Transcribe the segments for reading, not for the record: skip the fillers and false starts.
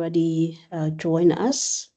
everybody join us.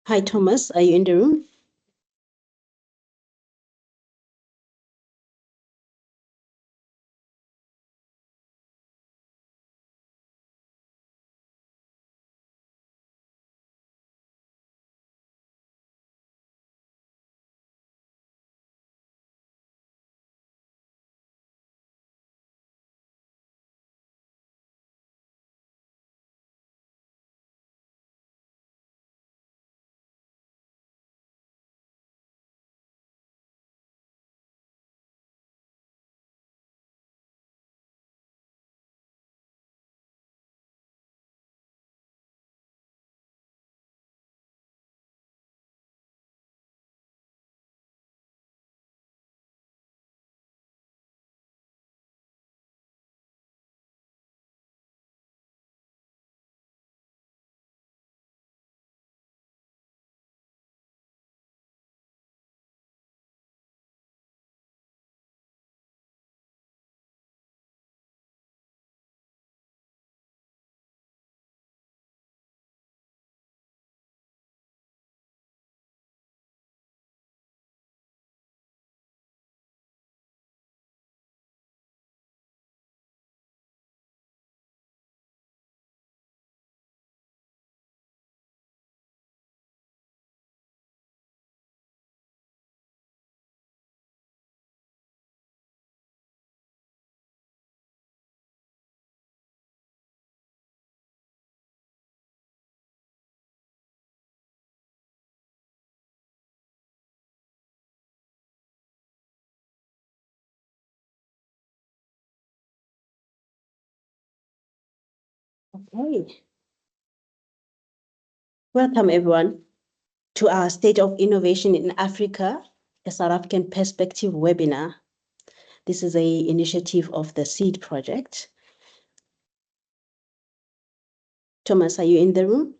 Hi, Thomas, are you in the room? Okay. Welcome, everyone, to our State of Innovation in Africa, a South African Perspective webinar. This is an initiative of the SEADE project. Thomas, are you in the room?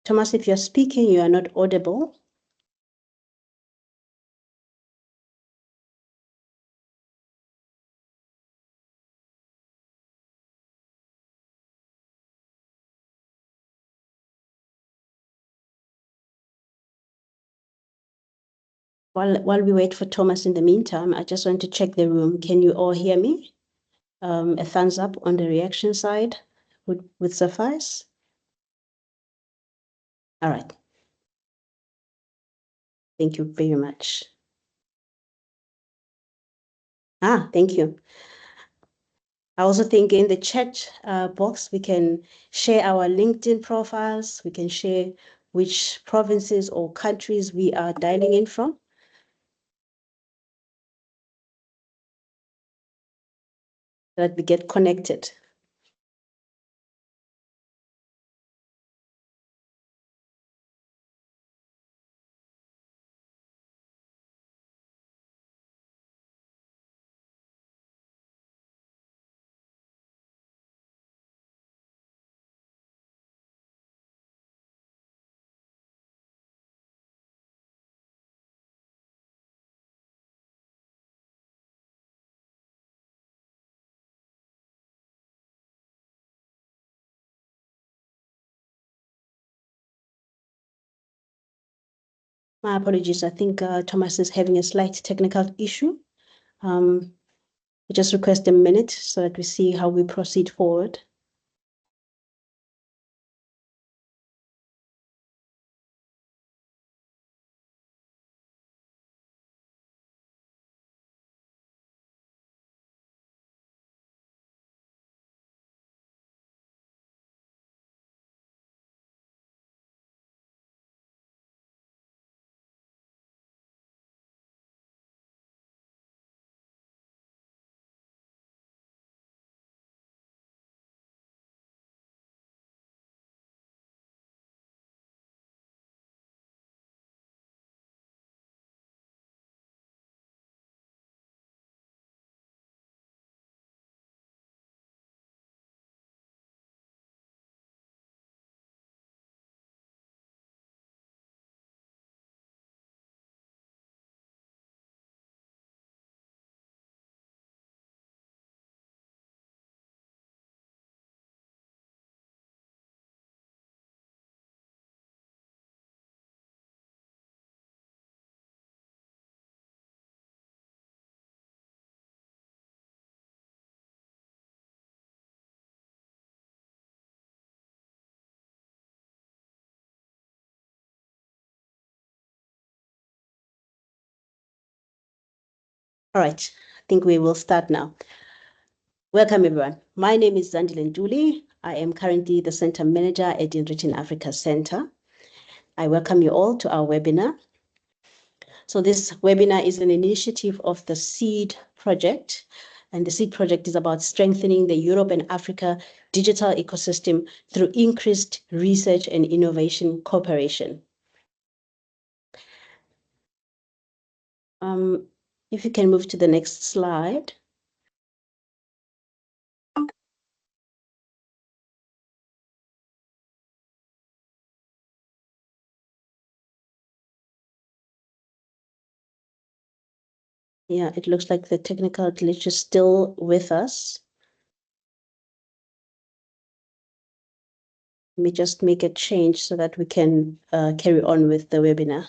Thomas, if you're speaking, you are not audible. While we wait for Thomas in the meantime, I just want to check the room. Can you all hear me? A thumbs up on the reaction side would suffice. All right. Thank you very much. Thank you. I also think in the chat box, we can share our LinkedIn profiles. We can share which provinces or countries we are dialing in from, so that we get connected. My apologies. I think Thomas is having a slight technical issue. We just request a minute so that we see how we proceed forward. All right, I think we will start now. Welcome, everyone. My name is Zandile Nduli. I am currently the Center Manager at Enrich in Africa Center. I welcome you all to our webinar. So this webinar is an initiative of the SEADE project, and the SEADE project is about strengthening the Europe and Africa digital ecosystem through increased research and innovation cooperation. If you can move to the next slide. Yeah, it looks like the technical glitch is still with us. Let me just make a change so that we can carry on with the webinar.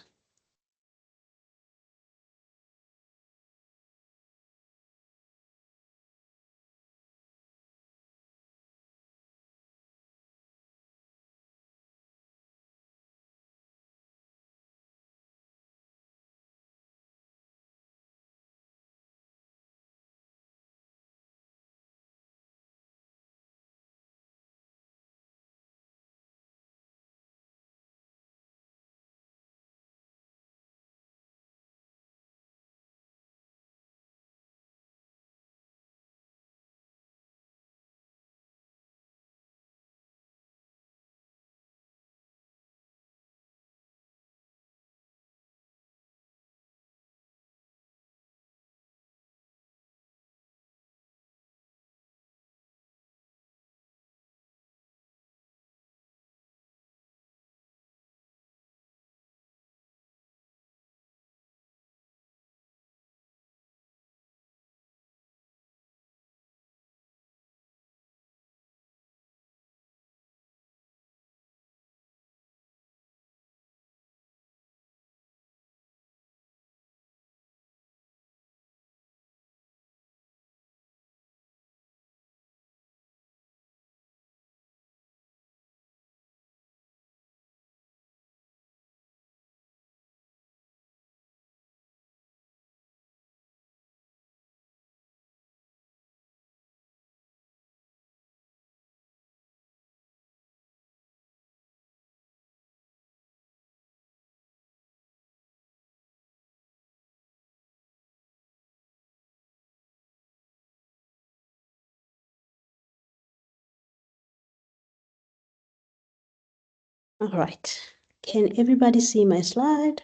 All right. Can everybody see my slide?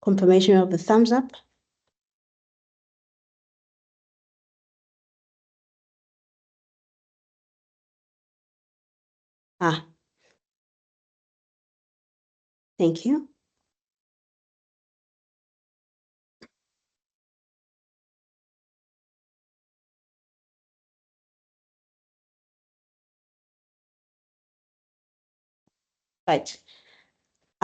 Confirmation of the thumbs up. Thank you. Right.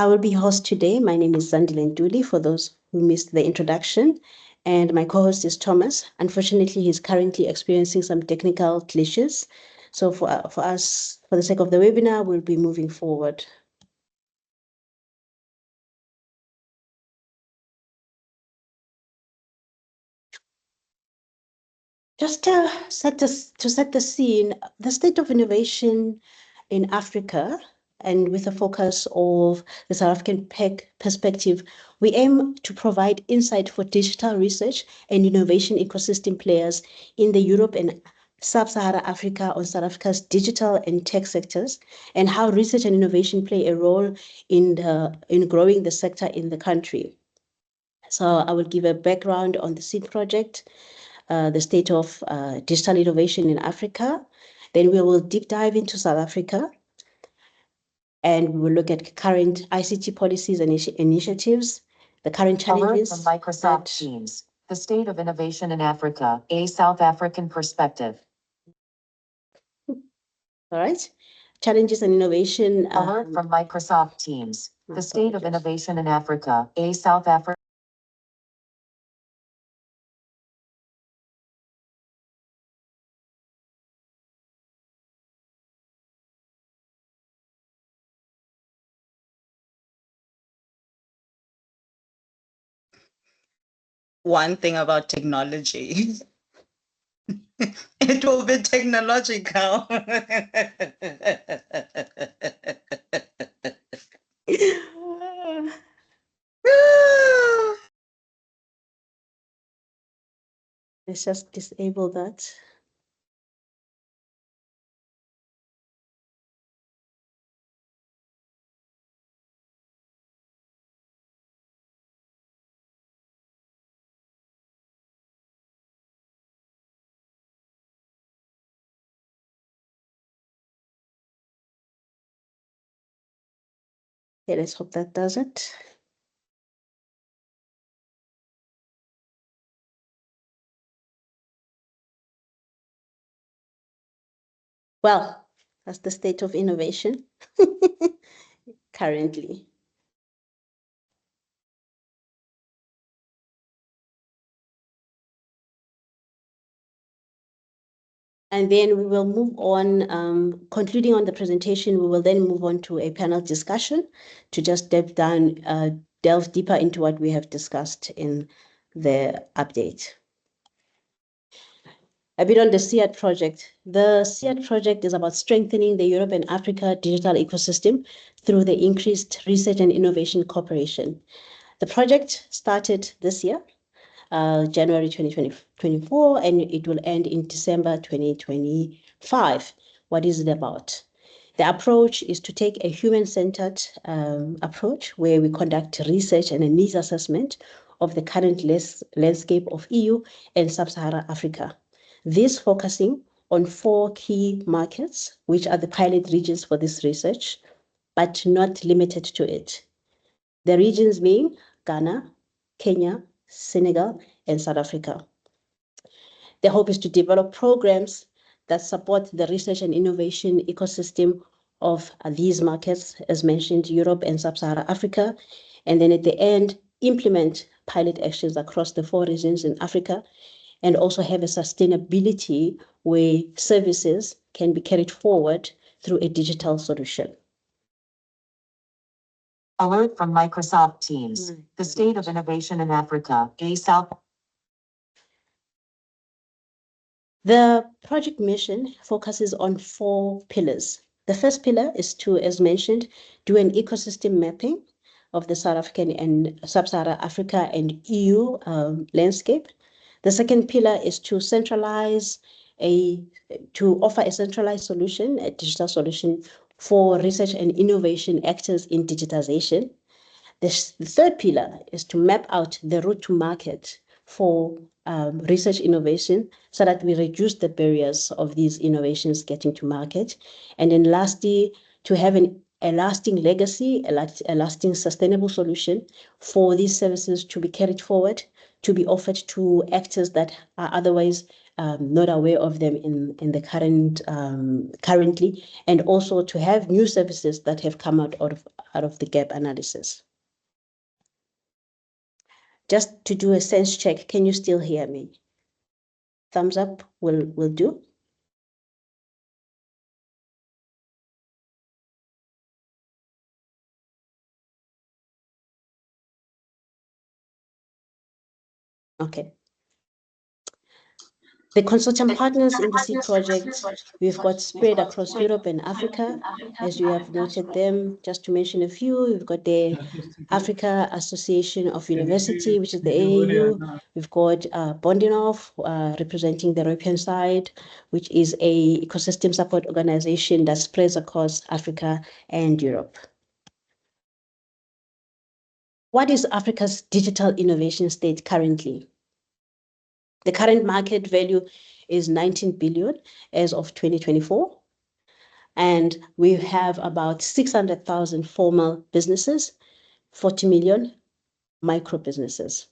I will be host today. My name is Zandile Nduli, for those who missed the introduction. And my co-host is Thomas. Unfortunately, he's currently experiencing some technical glitches. So for us, for the sake of the webinar, we'll be moving forward. Just to set the scene, the state of innovation in Africa, and with a focus of the South African perspective, we aim to provide insight for digital research and innovation ecosystem players in the Europe and Sub-Saharan Africa on South Africa's digital and tech sectors, and how research and innovation play a role in growing the sector in the country. So I will give a background on the SEADE project, the state of digital innovation in Africa. Then we will deep dive into South Africa, and we will look at current ICT policies and initiatives, the current challenges. Alert from Microsoft Teams, the state of innovation in Africa, a South African perspective. All right, challenges and innovation. Alert from Microsoft Teams, the state of innovation in Africa, a South Africa. One thing about technology, it will be technological. Let's just disable that. Okay, let's hope that does it. Well, that's the state of innovation currently. And then we will move on, concluding on the presentation, we will then move on to a panel discussion to just delve deeper into what we have discussed in the update. A bit on the SEADE project. The SEADE project is about strengthening the Europe and Africa digital ecosystem through the increased research and innovation cooperation. The project started this year, January 2024, and it will end in December 2025. What is it about? The approach is to take a human-centered approach where we conduct research and a needs assessment of the current landscape of EU and Sub-Saharan Africa. This focusing on 4 key markets, which are the pilot regions for this research, but not limited to it. The regions being Ghana, Kenya, Senegal, and South Africa. The hope is to develop programs that support the research and innovation ecosystem of these markets, as mentioned, Europe and Sub-Saharan Africa, and then at the end, implement pilot actions across the 4 regions in Africa, and also have a sustainability where services can be carried forward through a digital solution. Alert from Microsoft Teams, the state of innovation in Africa, a South. The project mission focuses on 4 pillars. The first pillar is to, as mentioned, do an ecosystem mapping of the South African and Sub-Saharan Africa and EU landscape. The second pillar is to offer a centralized solution, a digital solution for research and innovation actors in digitization. The third pillar is to map out the route to market for research innovation so that we reduce the barriers of these innovations getting to market. And then lastly, to have a lasting legacy, a lasting sustainable solution for these services to be carried forward, to be offered to actors that are otherwise not aware of them in the currently, and also to have new services that have come out of the gap analysis. Just to do a sense check, can you still hear me? Thumbs up will do. Okay. The consortium partners in the SEADE project, we've got spread across Europe and Africa, as you have noted them. Just to mention a few, we've got the Africa Association of University, which is the AAU. We've got Bondinov, representing the European side, which is a ecosystem support organization that spreads across Africa and Europe. What is Africa's digital innovation state currently? The current market value is 19 billion as of 2024. And we have about 600,000 formal businesses, 40 million micro businesses.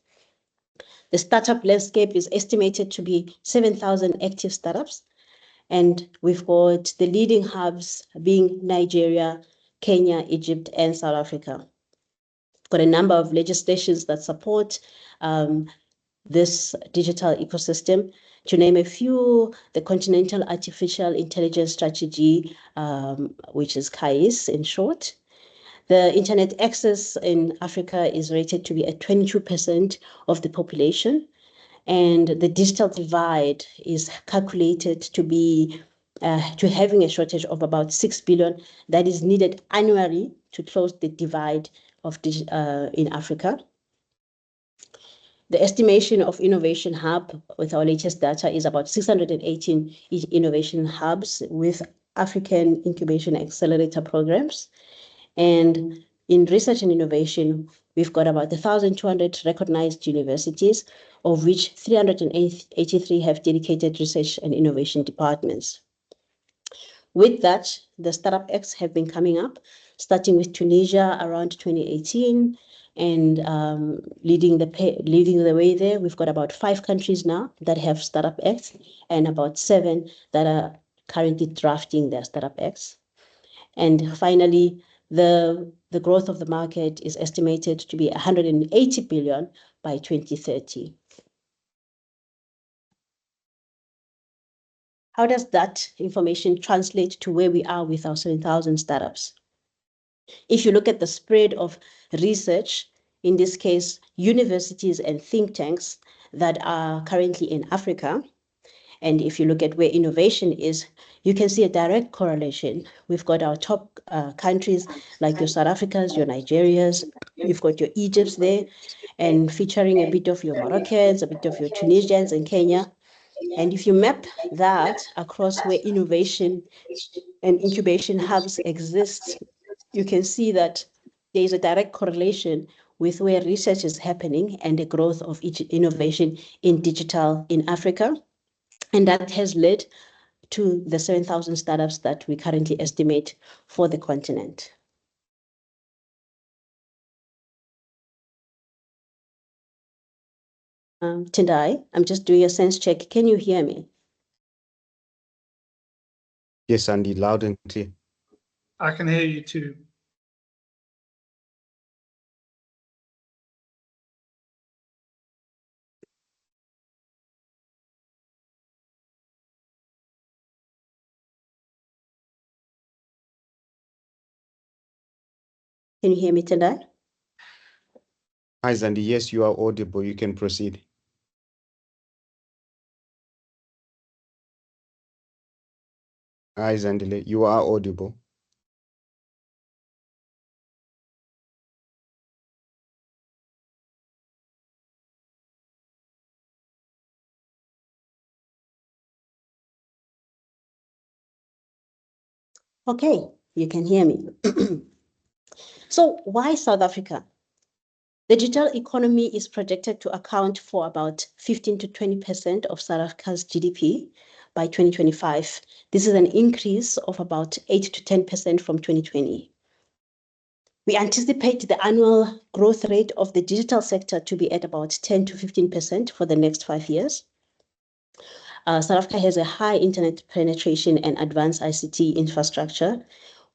The startup landscape is estimated to be 7,000 active startups. And we've got the leading hubs being Nigeria, Kenya, Egypt, and South Africa. We've got a number of legislations that support this digital ecosystem. To name a few, the Continental Artificial Intelligence Strategy, which is KAIS in short. The internet access in Africa is rated to be at 22% of the population, and the digital divide is calculated to be to having a shortage of about 6 billion that is needed annually to close the divide of in Africa. The estimation of Innovation Hub with our latest data is about 618 innovation hubs with African incubation accelerator programs. And in research and innovation, we've got about 1,200 recognized universities, of which 383 have dedicated research and innovation departments. With that, the Startup X have been coming up, starting with Tunisia around 2018, and leading the way there. We've got about 5 countries now that have Startup X, and about 7 that are currently drafting their Startup X. And finally, the growth of the market is estimated to be 180 billion by 2030. How does that information translate to where we are with our 7,000 startups? If you look at the spread of research, in this case, universities and think tanks that are currently in Africa, and if you look at where innovation is, you can see a direct correlation. We've got our top countries like your South Africas, your Nigerias, you've got your Egypts there, and featuring a bit of your Moroccans, a bit of your Tunisians and Kenya. And if you map that across where innovation and incubation hubs exist, you can see that there is a direct correlation with where research is happening and the growth of each innovation in digital in Africa. And that has led to the 7,000 startups that we currently estimate for the continent. Tendai, I'm just doing a sense check. Can you hear me? Yes, Andy, loud and clear. I can hear you too. Can you hear me, Tendai? Hi, Zandi. Yes, you are audible. You can proceed. Hi, Zandile. You are audible. Okay, you can hear me. So why South Africa? The digital economy is projected to account for about 15 to 20% of South Africa's GDP by 2025. This is an increase of about 8 to 10% from 2020. We anticipate the annual growth rate of the digital sector to be at about 10 to 15% for the next 5 years. South Africa has a high internet penetration and advanced ICT infrastructure.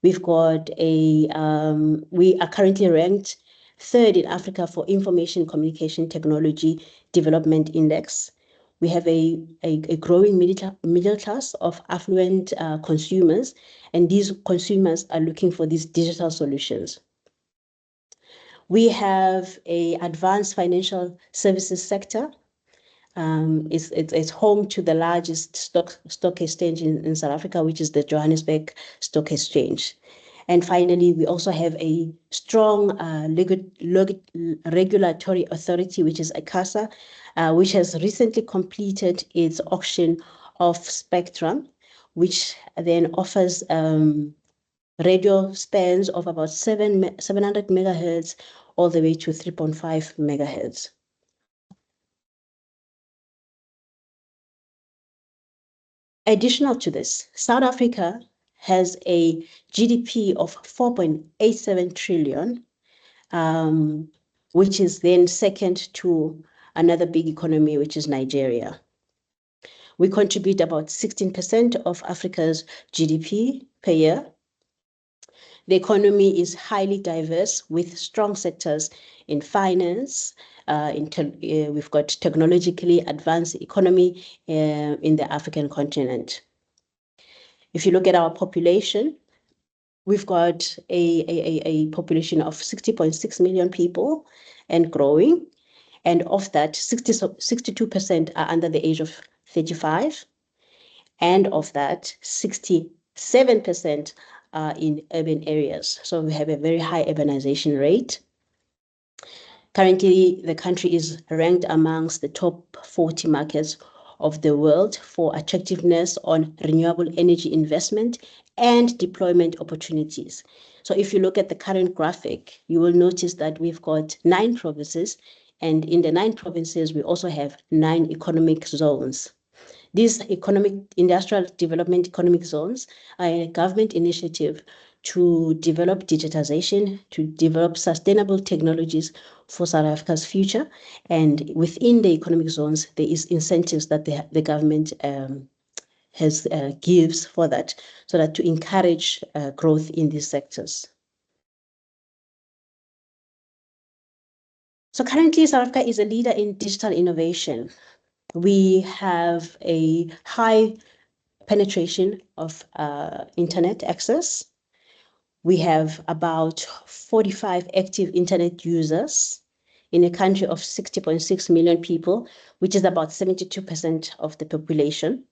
We've got we are currently ranked third in Africa for Information Communication Technology Development Index. We have a growing middle class of affluent consumers, and these consumers are looking for these digital solutions. We have a advanced financial services sector. It's home to the largest stock exchange in South Africa, which is the Johannesburg Stock Exchange. And finally, we also have a strong regulatory authority, which is ICASA, which has recently completed its auction of spectrum, which then offers radio spans of about 700 megahertz all the way to 3.5 megahertz. Additional to this, South Africa has a GDP of 4.87 trillion, which is then second to another big economy, which is Nigeria. We contribute about 16% of Africa's GDP per year. The economy is highly diverse with strong sectors in finance. We've got technologically advanced economy in the African continent. If you look at our population, we've got a population of 60.6 million people and growing. And of that, 62% are under the age of 35. And of that, 67% are in urban areas. So we have a very high urbanization rate. Currently, the country is ranked amongst the top 40 markets of the world for attractiveness on renewable energy investment and deployment opportunities. So if you look at the current graphic, you will notice that we've got 9 provinces, and in the 9 provinces, we also have 9 economic zones. These industrial development economic zones are a government initiative to develop digitization, to develop sustainable technologies for South Africa's future. And within the economic zones, there is incentives that the government gives for that, so that to encourage growth in these sectors. So currently, South Africa is a leader in digital innovation. We have a high penetration of internet access. We have about 45 active internet users in a country of 60.6 million people, which is about 72% of the population.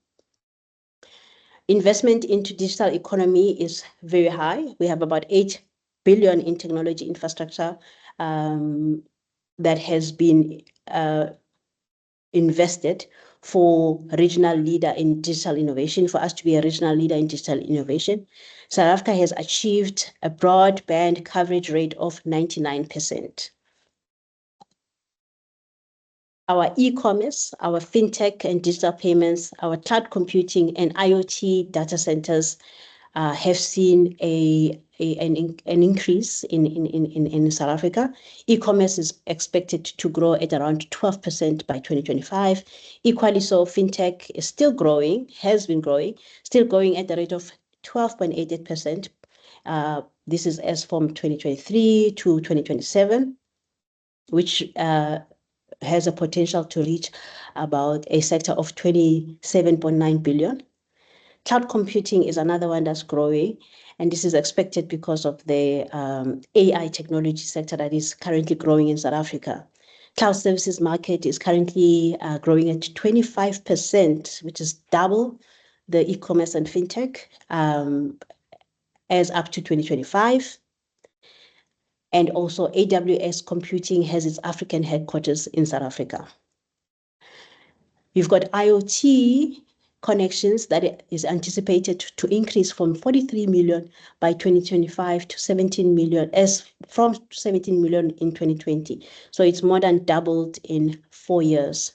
Investment into digital economy is very high. We have about 8 billion in technology infrastructure that has been invested for regional leader in digital innovation. For us to be a regional leader in digital innovation, South Africa has achieved a broadband coverage rate of 99%. Our e-commerce, our fintech and digital payments, our cloud computing and IoT data centers have seen an increase in South Africa. E-commerce is expected to grow at around 12% by 2025. Equally so, fintech is still growing, has been growing, still growing at the rate of 12.88%. This is as from 2023 to 2027, which has a potential to reach about a sector of 27.9 billion. Cloud computing is another one that's growing, and this is expected because of the AI technology sector that is currently growing in South Africa. Cloud services market is currently growing at 25%, which is double the e-commerce and fintech as up to 2025. And also AWS computing has its African headquarters in South Africa. We've got IoT connections that is anticipated to increase from 43 million by 2025 to 17 million, as from 17 million in 2020. So it's more than doubled in 4 years.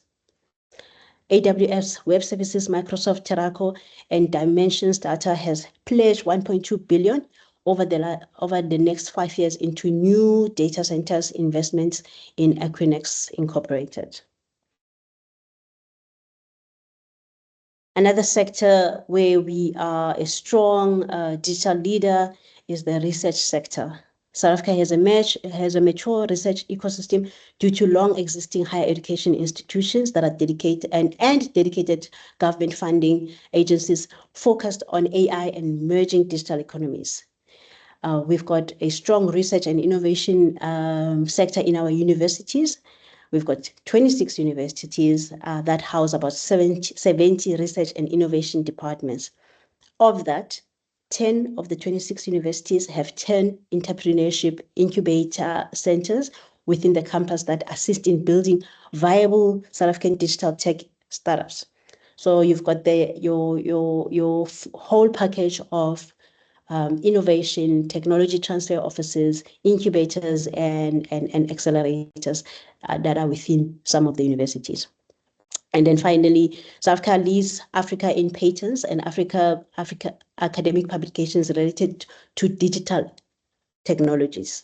AWS Web Services, Microsoft Terraco, and Dimensions Data has pledged 1.2 billion over the next 5 years into new data centers investments in Equinix Incorporated. Another sector where we are a strong digital leader is the research sector. South Africa has a mature research ecosystem due to long existing higher education institutions that are dedicated and dedicated government funding agencies focused on AI and emerging digital economies. We've got a strong research and innovation sector in our universities. We've got 26 universities that house about 70 research and innovation departments. Of that, 10 of the 26 universities have 10 entrepreneurship incubator centers within the campus that assist in building viable South African digital tech startups. So you've got your whole package of innovation, technology transfer offices, incubators, and accelerators that are within some of the universities. And then finally, South Africa leads Africa in patents and Africa academic publications related to digital technologies.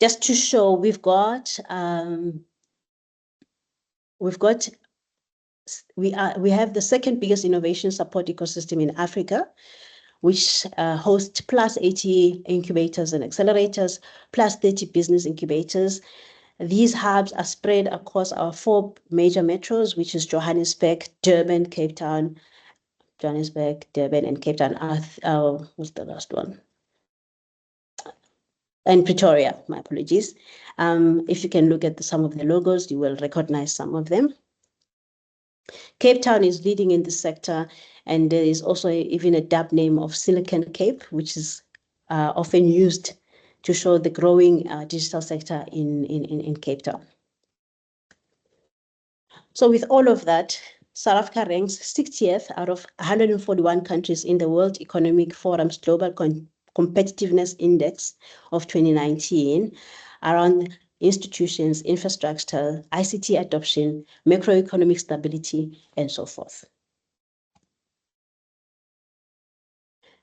Just to show, we have the second biggest innovation support ecosystem in Africa, which hosts plus 80 incubators and accelerators, plus 30 business incubators. These hubs are spread across our 4 major metros, which is Johannesburg, Durban, Cape Town, Johannesburg, Durban, and Cape Town. What's the last one? And Pretoria, my apologies. If you can look at some of the logos, you will recognize some of them. Cape Town is leading in this sector, and there is also even a dub name of Silicon Cape, which is often used to show the growing digital sector in Cape Town. So with all of that, South Africa ranks 60th out of 141 countries in the World Economic Forum's Global Competitiveness Index of 2019 around institutions, infrastructure, ICT adoption, macroeconomic stability, and so forth.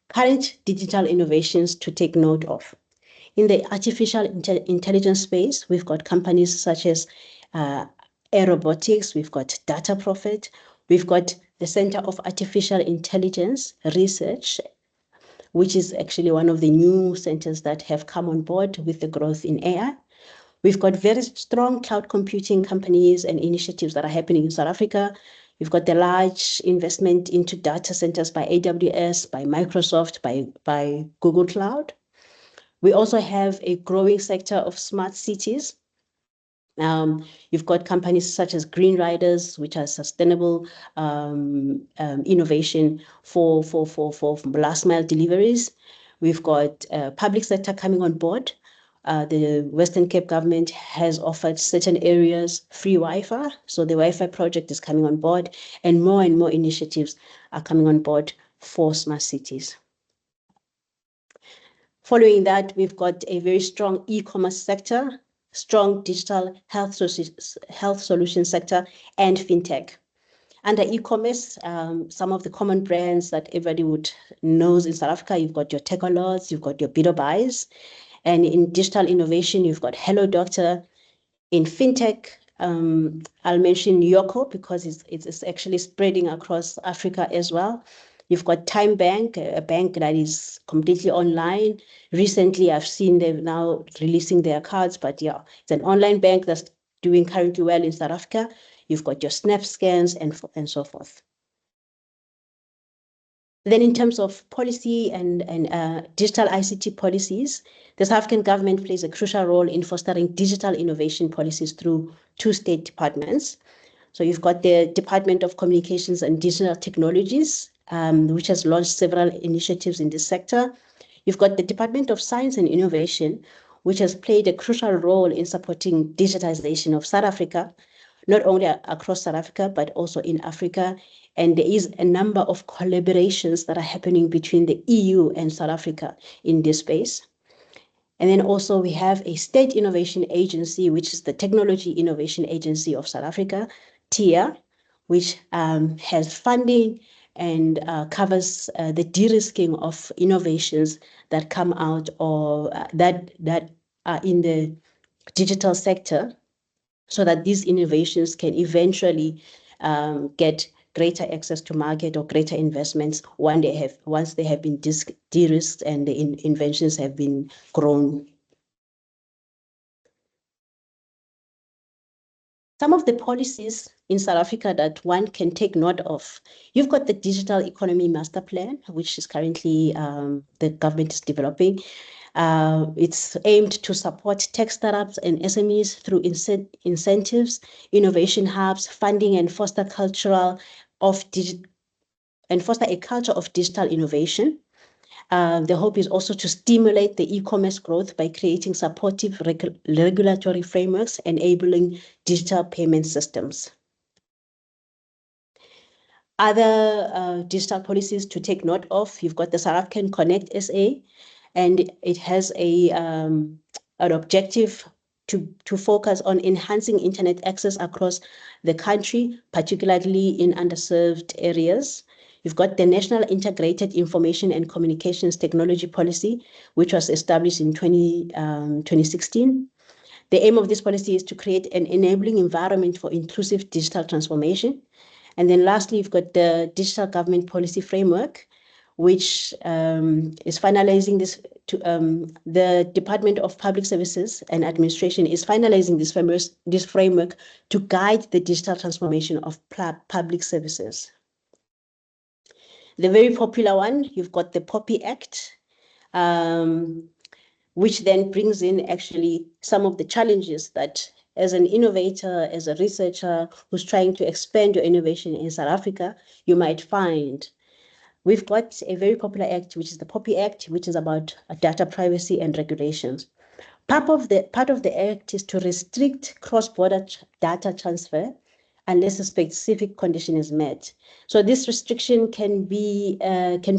Current digital innovations to take note of. In the artificial intelligence space, we've got companies such as Aerobotics, we've got Data Profit, we've got the Center of Artificial Intelligence Research, which is actually one of the new centers that have come on board with the growth in AI. We've got very strong cloud computing companies and initiatives that are happening in South Africa. We've got the large investment into data centers by AWS, by Microsoft, by Google Cloud. We also have a growing sector of smart cities. You've got companies such as Green Riders, which are sustainable innovation for last mile deliveries. We've got public sector coming on board. The Western Cape government has offered certain areas free Wi-Fi. So the Wi-Fi project is coming on board, and more initiatives are coming on board for smart cities. Following that, we've got a very strong e-commerce sector, strong digital health solution sector, and fintech. Under e-commerce, some of the common brands that everybody would knows in South Africa, you've got your Takealot, you've got your Buys, and in digital innovation, you've got Hello Doctor. In fintech, I'll mention Yoko because it's actually spreading across Africa as well. You've got Time Bank, a bank that is completely online. Recently, I've seen them now releasing their cards, but yeah, it's an online bank that's doing currently well in South Africa. You've got your Snap scans and so forth. Then in terms of policy and digital ICT policies, the South African government plays a crucial role in fostering digital innovation policies through 2 state departments. So you've got the Department of Communications and Digital Technologies, which has launched several initiatives in this sector. You've got the Department of Science and Innovation, which has played a crucial role in supporting digitization of South Africa, not only across South Africa, but also in Africa. And there is a number of collaborations that are happening between the EU and South Africa in this space. And then also we have a State Innovation Agency, which is the Technology Innovation Agency of South Africa, TIA, which has funding and covers the de-risking of innovations that come out or that are in the digital sector so that these innovations can eventually get greater access to market or greater investments once they have been de-risked and the inventions have been grown. Some of the policies in South Africa that one can take note of. You've got the Digital Economy Master Plan, which is currently the government is developing. It's aimed to support tech startups and SMEs through incentives, innovation hubs, funding, and foster a culture of digital innovation. The hope is also to stimulate the e-commerce growth by creating supportive regulatory frameworks, enabling digital payment systems. Other digital policies to take note of, you've got the South African Connect SA, and it has an objective to focus on enhancing internet access across the country, particularly in underserved areas. You've got the National Integrated Information and Communications Technology Policy, which was established in 2016. The aim of this policy is to create an enabling environment for inclusive digital transformation. And then lastly, you've got the Digital Government Policy Framework, which is finalizing this. The Department of Public Services and Administration is finalizing this framework to guide the digital transformation of public services. The very popular one, you've got the POPI Act, which then brings in actually some of the challenges that as an innovator, as a researcher who's trying to expand your innovation in South Africa, you might find. We've got a very popular act, which is the POPI Act, which is about data privacy and regulations. Part of the act is to restrict cross-border data transfer unless a specific condition is met. So this restriction can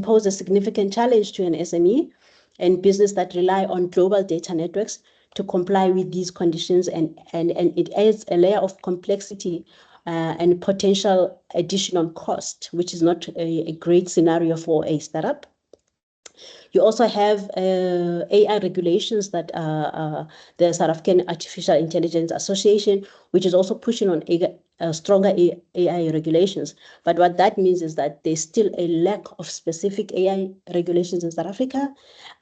pose a significant challenge to an SME and business that rely on global data networks to comply with these conditions, and it adds a layer of complexity and potential additional cost, which is not a great scenario for a startup. You also have AI regulations that the South African Artificial Intelligence Association, which is also pushing on stronger AI regulations. But what that means is that there's still a lack of specific AI regulations in South Africa,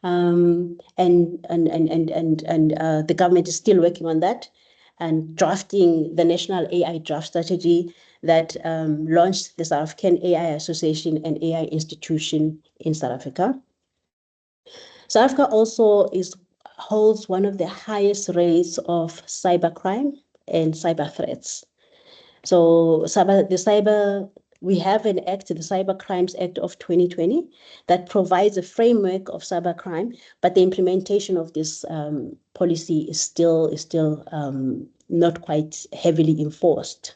and the government is still working on that and drafting the National AI Draft Strategy that launched the South African AI Association and AI Institution in South Africa. South Africa also holds one of the highest rates of cybercrime and cyber threats. So we have an act, the Cyber Crimes Act of 2020, that provides a framework of cybercrime, but the implementation of this policy is still not quite heavily enforced.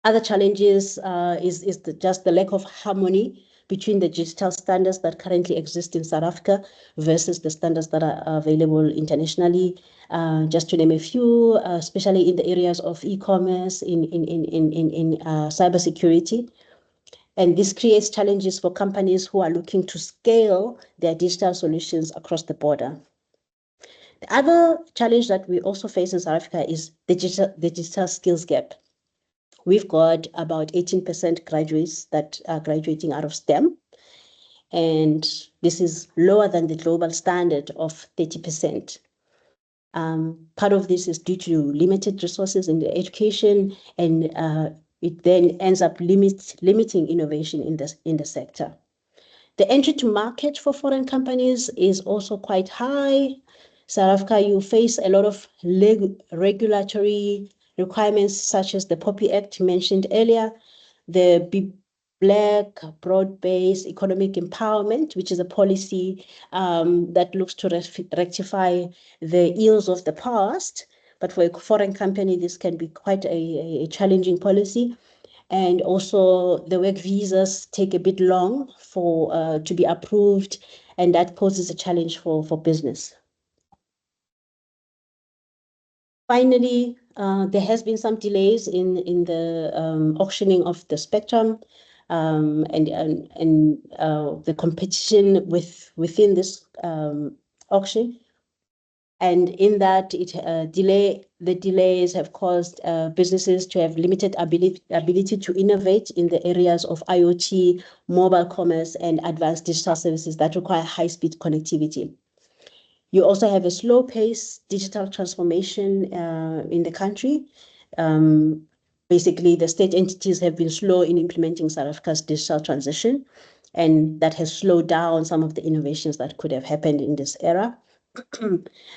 Other challenges is just the lack of harmony between the digital standards that currently exist in South Africa versus the standards that are available internationally. Just to name a few, especially in the areas of e-commerce, in cybersecurity. And this creates challenges for companies who are looking to scale their digital solutions across the border. The other challenge that we also face in South Africa is the digital skills gap. We've got about 18% graduates that are graduating out of STEM, and this is lower than the global standard of 30%. Part of this is due to limited resources in the education, and it then ends up limiting innovation in the sector. The entry to market for foreign companies is also quite high. South Africa, you face a lot of regulatory requirements such as the POPI Act mentioned earlier, the Black Broad-Based Economic Empowerment, which is a policy that looks to rectify the ills of the past. But for a foreign company, this can be quite a challenging policy. And also the work visas take a bit long to be approved, and that poses a challenge for business. Finally, there has been some delays in the auctioning of the spectrum, and the competition within this auction. And in that, the delays have caused businesses to have limited ability to innovate in the areas of IoT, mobile commerce, and advanced digital services that require high-speed connectivity. You also have a slow pace digital transformation in the country. Basically, the state entities have been slow in implementing South Africa's digital transition, and that has slowed down some of the innovations that could have happened in this era.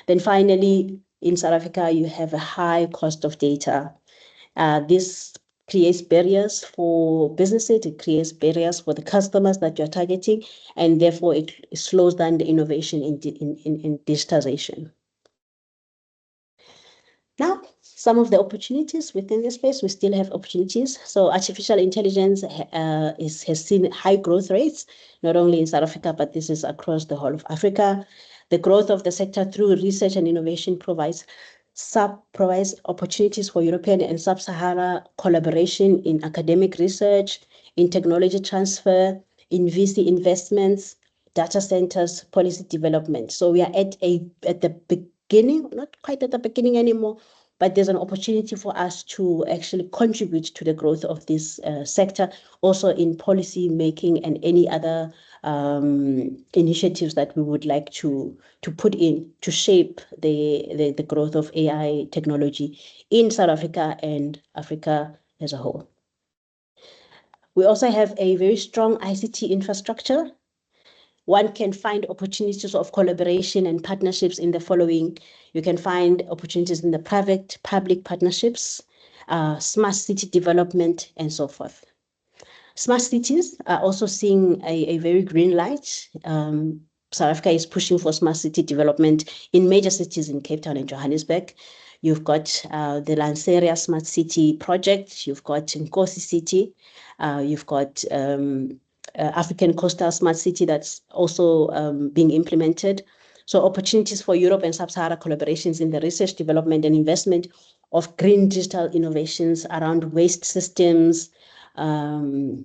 Then finally, in South Africa, you have a high cost of data. This creates barriers for businesses, it creates barriers for the customers that you're targeting, and therefore it slows down the innovation in digitization. Now, some of the opportunities within this space, we still have opportunities. So artificial intelligence has seen high growth rates, not only in South Africa, but this is across the whole of Africa. The growth of the sector through research and innovation provides opportunities for European and Sub-Sahara collaboration in academic research, in technology transfer, in VC investments, data centers, policy development. So we are at the beginning, not quite at the beginning anymore, but there's an opportunity for us to actually contribute to the growth of this sector, also in policy making and any other initiatives that we would like to put in to shape the growth of AI technology in South Africa and Africa as a whole. We also have a very strong ICT infrastructure. One can find opportunities of collaboration and partnerships in the following. You can find opportunities in the private-public partnerships, smart city development, and so forth. Smart cities are also seeing a very green light. South Africa is pushing for smart city development in major cities in Cape Town and Johannesburg. You've got the Lanseria Smart City project. You've got Nkosi City. You've got African Coastal Smart City that's also being implemented. So opportunities for Europe and Sub-Sahara collaborations in the research, development, and investment of green digital innovations around waste systems. The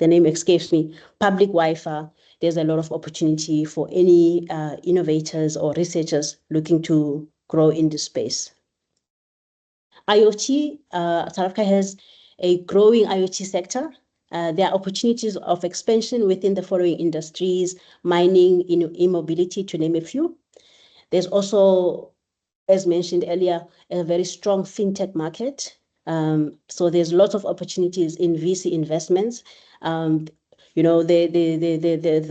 name escapes me, public Wi-Fi. There's a lot of opportunity for any innovators or researchers looking to grow in this space. IoT, South Africa has a growing IoT sector. There are opportunities of expansion within the following industries, mining, e-mobility, to name a few. There's also, as mentioned earlier, a very strong fintech market. So there's lots of opportunities in VC investments. The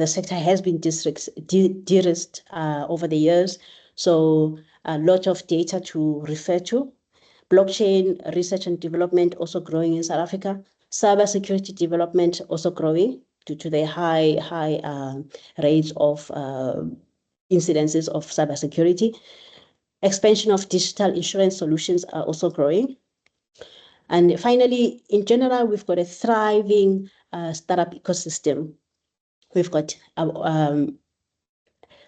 sector has been de-risked over the years. So a lot of data to refer to. Blockchain research and development also growing in South Africa. Cybersecurity development also growing due to the high rates of incidences of cybersecurity. Expansion of digital insurance solutions are also growing. And finally, in general, we've got a thriving startup ecosystem. We've got South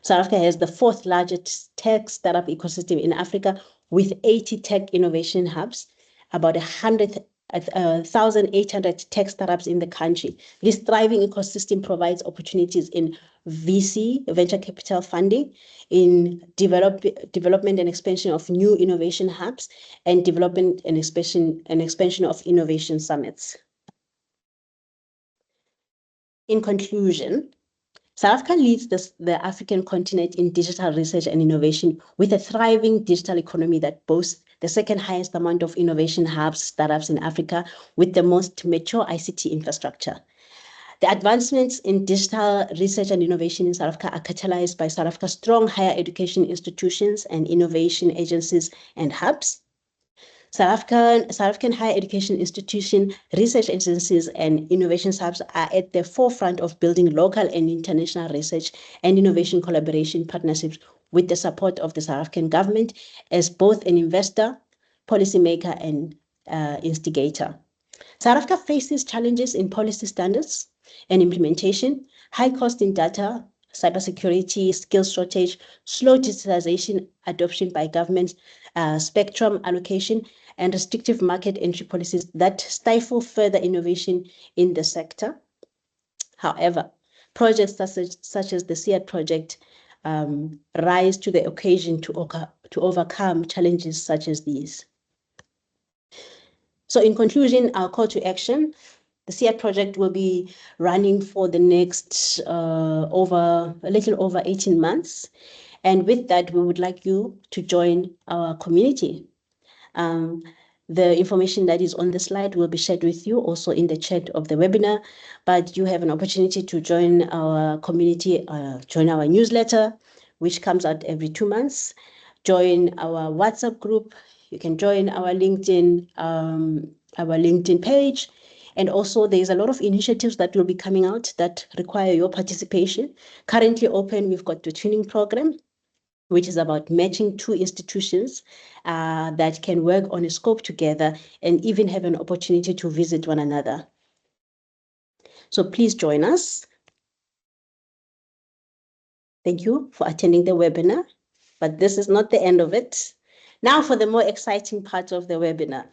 Africa has the 4th largest tech startup ecosystem in Africa with 80 tech innovation hubs, about 1,800 tech startups in the country. This thriving ecosystem provides opportunities in VC, venture capital funding, in development and expansion of new innovation hubs, and development and expansion of innovation summits. In conclusion, South Africa leads the African continent in digital research and innovation with a thriving digital economy that boasts the 2nd highest amount of innovation hubs, startups in Africa, with the most mature ICT infrastructure. The advancements in digital research and innovation in South Africa are catalyzed by South Africa's strong higher education institutions and innovation agencies and hubs. South African higher education institution, research agencies, and innovation hubs are at the forefront of building local and international research and innovation collaboration partnerships with the support of the South African government as both an investor, policymaker, and instigator. South Africa faces challenges in policy standards and implementation, high cost in data, cybersecurity, skills shortage, slow digitalization adoption by governments, spectrum allocation, and restrictive market entry policies that stifle further innovation in the sector. However, projects such as the SEADE project rise to the occasion to overcome challenges such as these. So in conclusion, our call to action, the SEADE project will be running for the next a little over 18 months. And with that, we would like you to join our community. The information that is on the slide will be shared with you also in the chat of the webinar, but you have an opportunity to join our community, join our newsletter, which comes out every 2 months, join our WhatsApp group, you can join our LinkedIn page, and also there's a lot of initiatives that will be coming out that require your participation. Currently open, we've got the tuning program, which is about matching two institutions that can work on a scope together and even have an opportunity to visit one another. So please join us. Thank you for attending the webinar, but this is not the end of it. Now for the more exciting part of the webinar.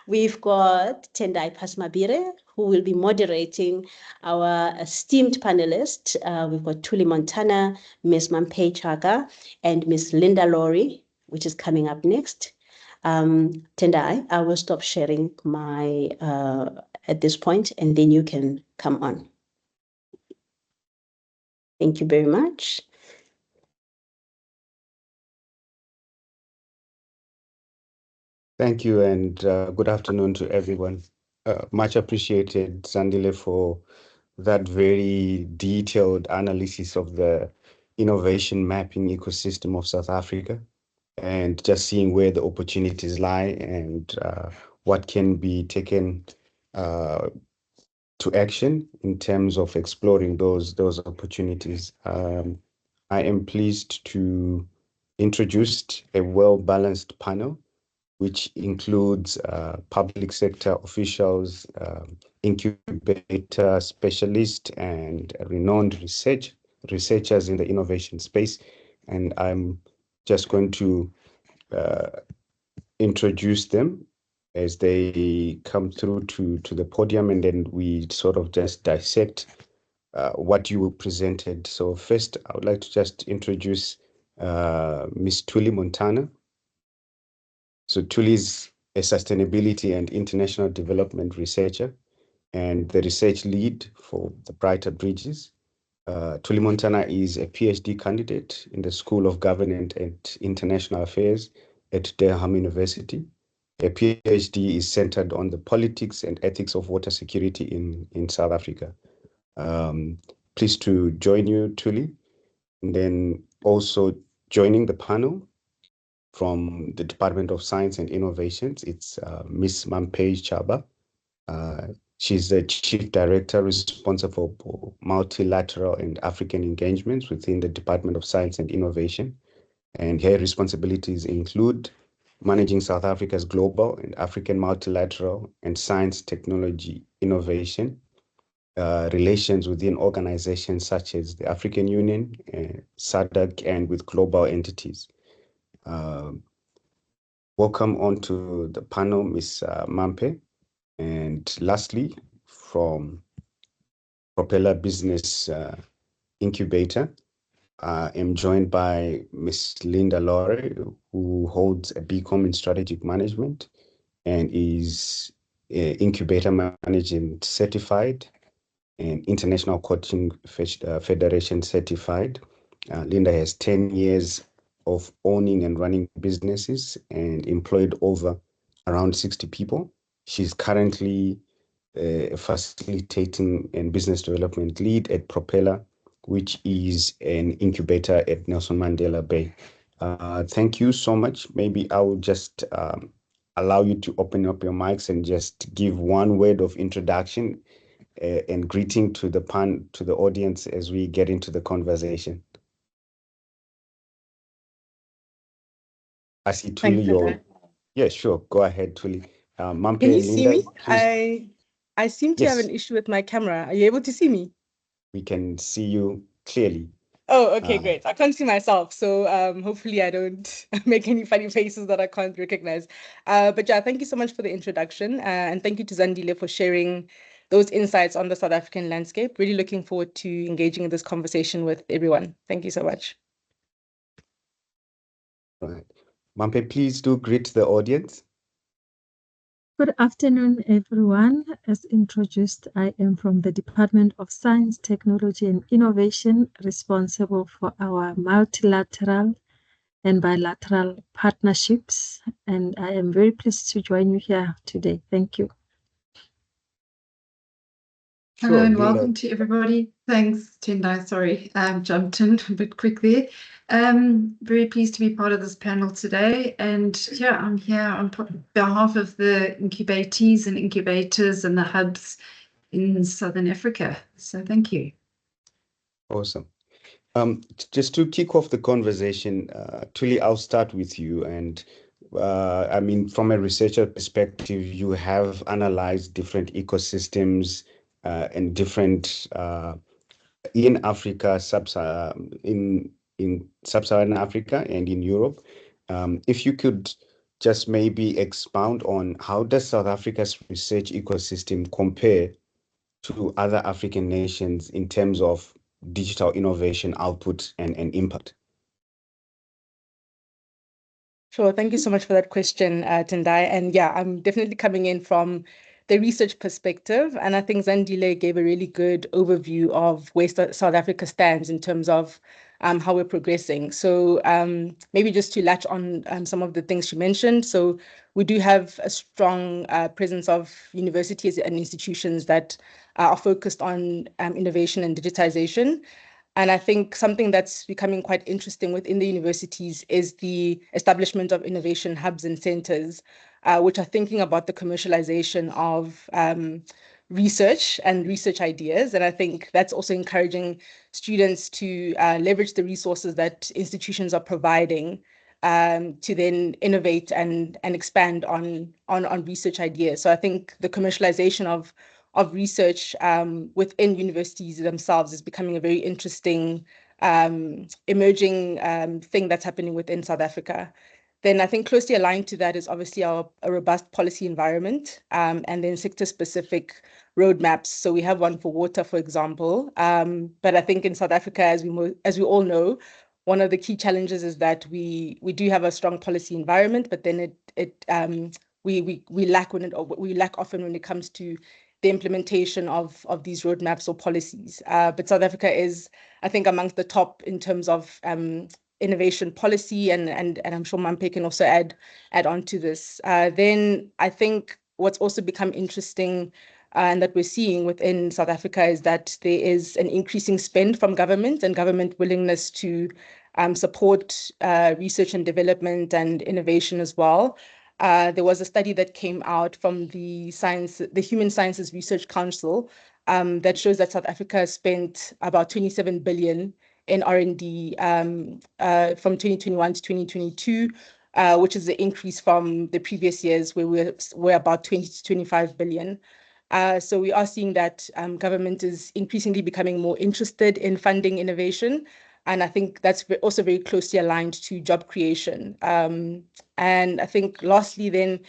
We've got Tendai Pasmabire, who will be moderating our esteemed panelists. We've got Tuli Montana, Ms. Mampei Chaga, and Ms. Linda Laurie, which is coming up next. Tendai, I will stop sharing my at this point, and then you can come on. Thank you very much. Thank you, and good afternoon to everyone. Much appreciated, Zandile, for that very detailed analysis of the innovation mapping ecosystem of South Africa, and just seeing where the opportunities lie and what can be taken to action in terms of exploring those opportunities. I am pleased to introduce a well-balanced panel, which includes public sector officials, incubator specialists, and renowned researchers in the innovation space. And I'm just going to introduce them as they come through to the podium, and then we sort of just dissect what you presented. So first, I would like to just introduce Ms. Tuli Montana. So Tuli is a sustainability and international development researcher and the research lead for the Brighter Bridges. Tuli Montana is a PhD candidate in the School of Government and International Affairs at Durham University. A PhD is centered on the politics and ethics of water security in South Africa. Pleased to join you, Tuli. And then also joining the panel from the Department of Science and Innovations, it's Ms. Mampei Chaba. She's the Chief Director responsible for multilateral and African engagements within the Department of Science and Innovation. And her responsibilities include managing South Africa's global and African multilateral and science technology innovation, relations within organizations such as the African Union, SADC, and with global entities. Welcome onto the panel, Ms. Mampei. And lastly, from Propeller Business Incubator, I am joined by Ms. Linda Laurie, who holds a BCom in Strategic Management and is Incubator Management Certified and International Coaching Federation Certified. Linda has 10 years of owning and running businesses and employed over around 60 people. She's currently a facilitating and business development lead at Propeller, which is an incubator at Nelson Mandela Bay. Thank you so much. Maybe I will just allow you to open up your mics and just give one word of introduction and greeting to the audience as we get into the conversation. I see Tuli. Yeah, sure. Go ahead, Tuli. Mampei Can you and see Linda, me? please. I seem to have an issue with my camera. Are you able to see me? We can see you clearly. Oh, okay, great. I can't see myself, so hopefully I don't make any funny faces that I can't recognize. But yeah, thank you so much for the introduction, and thank you to Zandile for sharing those insights on the South African landscape. Really looking forward to engaging in this conversation with everyone. Thank you so much. Right. Mampe, please do greet the audience. Good afternoon, everyone. As introduced, I am from the Department of Science, Technology and Innovation, responsible for our multilateral and bilateral partnerships. And I am very pleased to join you here today. Thank you. Hello and Linda. welcome to everybody. Thanks, Tendai. Sorry, I jumped in a bit quickly. Very pleased to be part of this panel today. And yeah, I'm here on behalf of the incubatees and incubators and the hubs in Southern Africa. So thank you. Awesome. Just to kick off the conversation, Tuli, I'll start with you. And I mean, from a researcher perspective, you have analyzed different ecosystems and different in Africa, in sub-Saharan Africa and in Europe. If you could just maybe expound on how does South Africa's research ecosystem compare to other African nations in terms of digital innovation output and impact? Sure. Thank you so much for that question, Tendai. And yeah, I'm definitely coming in from the research perspective. And I think Zandile gave a really good overview of where South Africa stands in terms of how we're progressing. So maybe just to latch on some of the things she mentioned. So we do have a strong presence of universities and institutions that are focused on innovation and digitization. And I think something that's becoming quite interesting within the universities is the establishment of innovation hubs and centers, which are thinking about the commercialization of research and research ideas. And I think that's also encouraging students to leverage the resources that institutions are providing to then innovate and expand on research ideas. So I think the commercialization of research within universities themselves is becoming a very interesting emerging thing that's happening within South Africa. Then I think closely aligned to that is obviously a robust policy environment and then sector-specific roadmaps. So we have one for water, for example. But I think in South Africa, as we all know, one of the key challenges is that we do have a strong policy environment, but then we lack often when it comes to the implementation of these roadmaps or policies. But South Africa is, I think, amongst the top in terms of innovation policy, and I'm sure Mampe can also add on to this. Then I think what's also become interesting and that we're seeing within South Africa is that there is an increasing spend from government and government willingness to support research and development and innovation as well. There was a study that came out from the Human Sciences Research Council that shows that South Africa has spent about 27 billion in R&D from 2021 to 2022, which is an increase from the previous years where we're about 20 to 25 billion. So we are seeing that government is increasingly becoming more interested in funding innovation. And I think that's also very closely aligned to job creation. And I think lastly, then,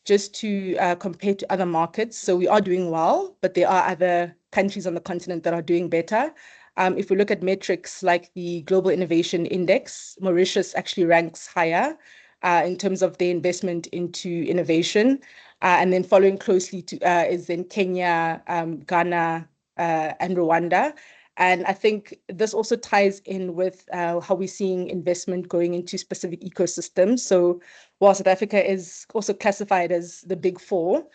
just to compare to other markets, so we are doing well, but there are other countries on the continent that are doing better. If we look at metrics like the Global Innovation Index, Mauritius actually ranks higher in terms of their investment into innovation. And then following closely is then Kenya, Ghana, and Rwanda. And I think this also ties in with how we're seeing investment going into specific ecosystems. So while South Africa is also classified as the Big Four,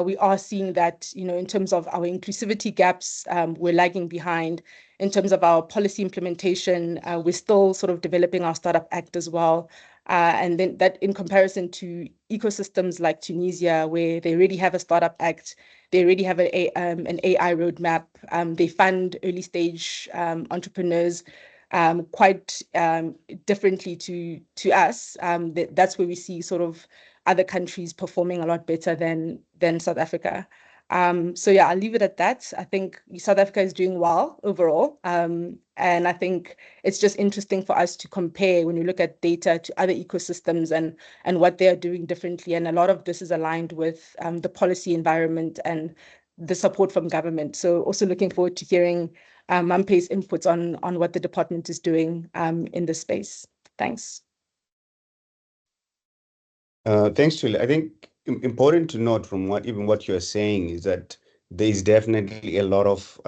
we are seeing that, in terms of our inclusivity gaps, we're lagging behind. In terms of our policy implementation, we're still sort of developing our Startup Act as well. And then that in comparison to ecosystems like Tunisia, where they already have a Startup Act, they already have an AI roadmap, they fund early stage entrepreneurs quite differently to us. That's where we see sort of other countries performing a lot better than South Africa. So yeah, I'll leave it at that. I think South Africa is doing well overall. And I think it's just interesting for us to compare when you look at data to other ecosystems and what they are doing differently. And a lot of this is aligned with the policy environment and the support from government. So also looking forward to hearing Mampe's inputs on what the department is doing in this space. Thanks. Thanks, Julie. I think important to note from what you're saying is that there is definitely a lot of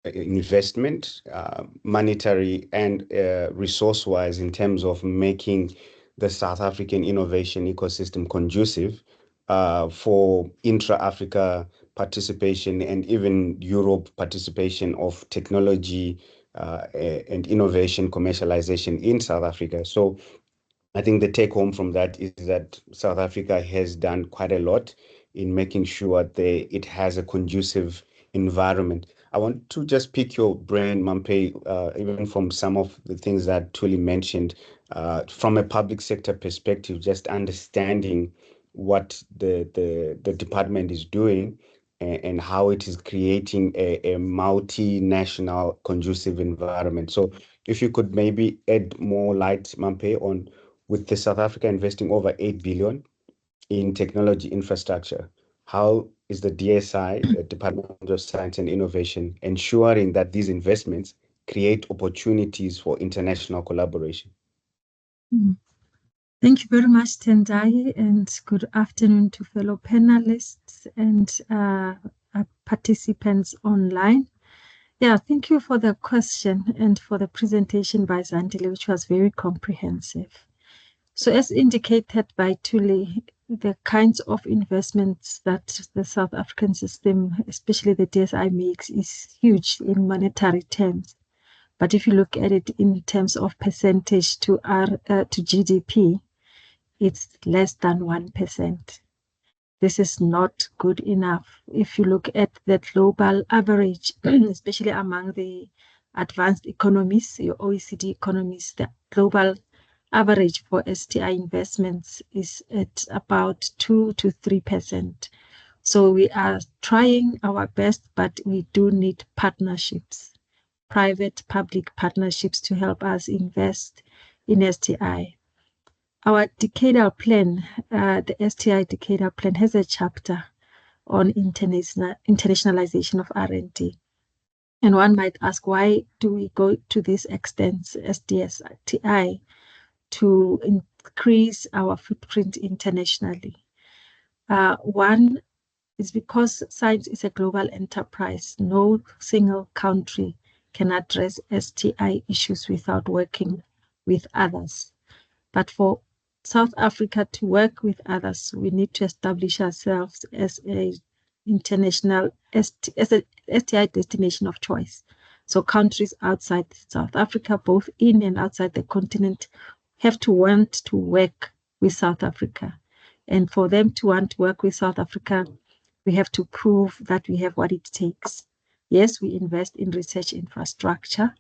investment, monetary and resource-wise, in terms of making the South African innovation ecosystem conducive for intra-Africa participation and even Europe participation of technology and innovation commercialization in South Africa. So I think the take home from that is that South Africa has done quite a lot in making sure that it has a conducive environment. I want to just pick your brain, Mampe, even from some of the things that Tuli mentioned, from a public sector perspective, just understanding what the department is doing and how it is creating a multinational conducive environment. So if you could maybe add more light, Mampe, on with the South Africa investing over 8 billion in technology infrastructure, how is the DSI, the Department of Science and Innovation, ensuring that these investments create opportunities for international collaboration? Thank you very much, Tendai, and good afternoon to fellow panelists and participants online. Yeah, thank you for the question and for the presentation by Zandile, which was very comprehensive. So as indicated by Tuli, the kinds of investments that the South African system, especially the DSI, makes is huge in monetary terms. But if you look at it in terms of percentage to GDP, it's less than 1%. This is not good enough. If you look at the global average, especially among the advanced economies, your OECD economies, the global average for STI investments is at about 2 to 3%. So we are trying our best, but we do need partnerships, private-public partnerships to help us invest in STI. Our decadal plan, the STI decadal plan, has a chapter on internationalization of R&D. And one might ask, why do we go to this extent as DSTI to increase our footprint internationally? One is because science is a global enterprise. No single country can address STI issues without working with others. But for South Africa to work with others, we need to establish ourselves as a international STI destination of choice. So countries outside South Africa, both in and outside the continent, have to want to work with South Africa. And for them to want to work with South Africa, we have to prove that we have what it takes. Yes, we invest in research infrastructure,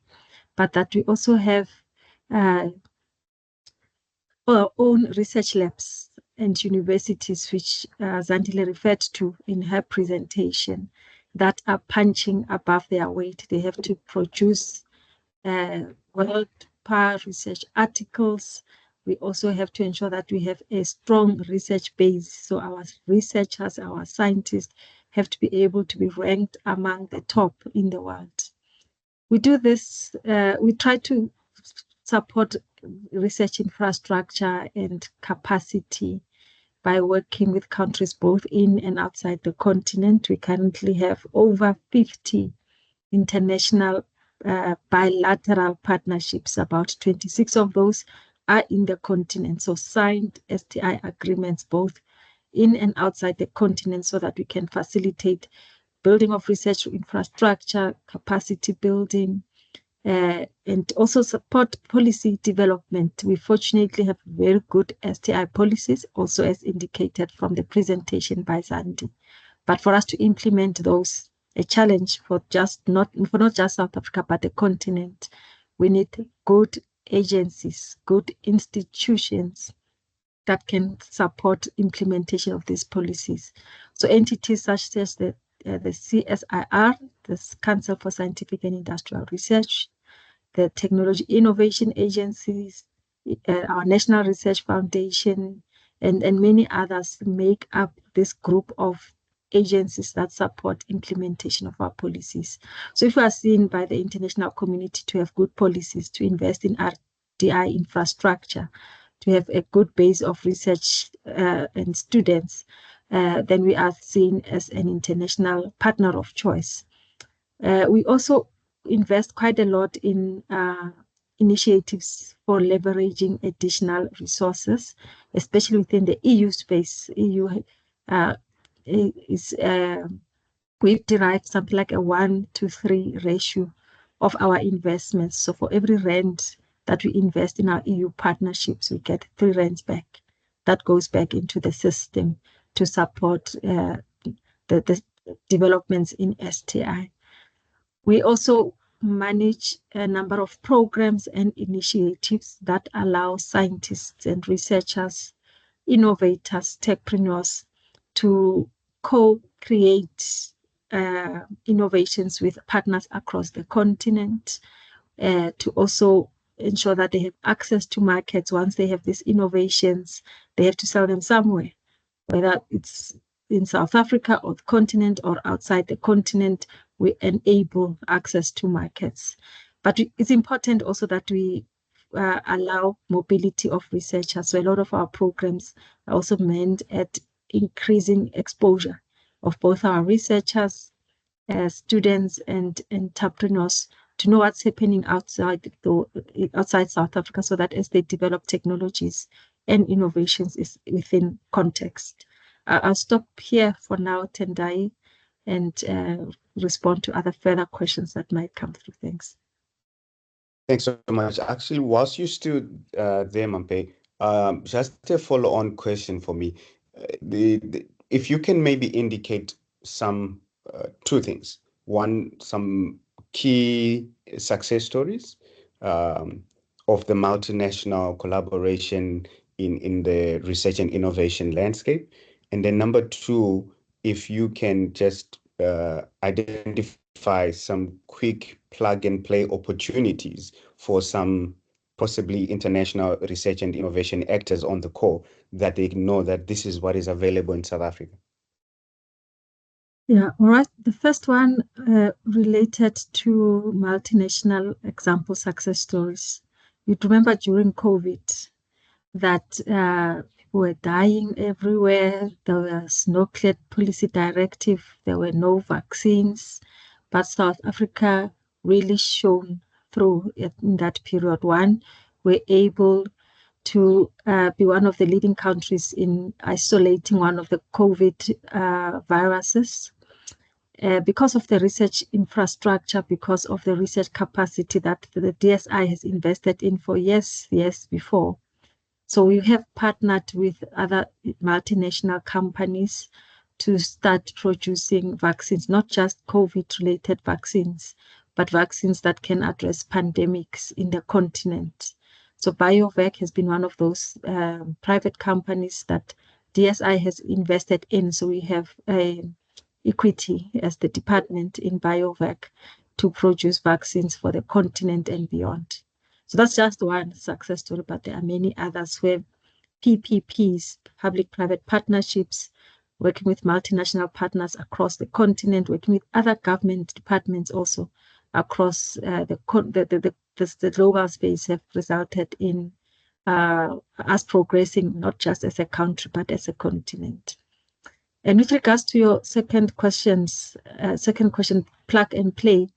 but that we also have our own research labs and universities, which Zandile referred to in her presentation, that are punching above their weight. They have to produce world power research articles. We also have to ensure that we have a strong research base. So our researchers, our scientists have to be able to be ranked among the top in the world. We do this, we try to support research infrastructure and capacity by working with countries both in and outside the continent. We currently have over 50 international bilateral partnerships. About 26 of those are in the continent. So signed STI agreements both in and outside the continent so that we can facilitate building of research infrastructure, capacity building, and also support policy development. We fortunately have very good STI policies, also as indicated from the presentation by Zandi. But for us to implement those, a challenge for not just South Africa, but the continent, we need good agencies, good institutions that can support implementation of these policies. So entities such as the CSIR, the Council for Scientific and Industrial Research, the Technology Innovation Agencies, our National Research Foundation, and many others make up this group of agencies that support implementation of our policies. So if we are seen by the international community to have good policies, to invest in RDI infrastructure, to have a good base of research and students, then we are seen as an international partner of choice. We also invest quite a lot in initiatives for leveraging additional resources, especially within the EU space. EU is we've derived something like a 1-to-3 ratio of our investments. So for every rand that we invest in our EU partnerships, we get 3 rands back. That goes back into the system to support the developments in STI. We also manage a number of programs and initiatives that allow scientists and researchers, innovators, techpreneurs to co-create innovations with partners across the continent, to also ensure that they have access to markets. Once they have these innovations, they have to sell them somewhere, whether it's in South Africa or the continent or outside the continent. We enable access to markets. But it's important also that we allow mobility of researchers. So a lot of our programs are also meant at increasing exposure of both our researchers, students, and entrepreneurs to know what's happening outside South Africa, so that as they develop technologies and innovations is within context. I'll stop here for now, Tendai, and respond to other further questions that might come through. Thanks. Thanks so much. Actually, whilst you're still there, Mampe, just a follow-on question for me. If you can maybe indicate some 2 things. One, some key success stories of the multinational collaboration in the research and innovation landscape. And then number 2, if you can just identify some quick plug and play opportunities for some possibly international research and innovation actors on the call, that they know that this is what is available in South Africa. Yeah, all right. The first one related to multinational example success stories. You'd remember during COVID that people were dying everywhere. There was no clear policy directive. There were no vaccines. But South Africa really shone through in that period. One, we're able to be one of the leading countries in isolating one of the COVID viruses. Because of the research infrastructure, because of the research capacity that the DSI has invested in for years before. So we have partnered with other multinational companies to start producing vaccines, not just COVID-related vaccines, but vaccines that can address pandemics in the continent. So BioVac has been one of those private companies that DSI has invested in. So we have equity as the department in BioVac to produce vaccines for the continent and beyond. So that's just one success story, but there are many others where PPPs, public-private partnerships, working with multinational partners across the continent, working with other government departments also across the global space, have resulted in us progressing not just as a country, but as a continent. And with regards to your second question, plug and play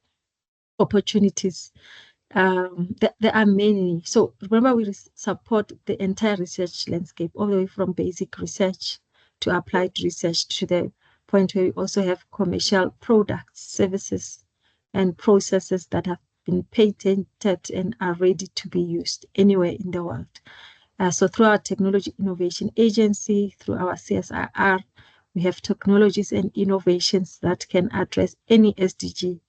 opportunities, there are many. So remember, we support the entire research landscape, all the way from basic research to applied research, to the point where we also have commercial products, services, and processes that have been patented and are ready to be used anywhere in the world. So through our Technology Innovation Agency, through our CSIR, we have technologies and innovations that can address any SDG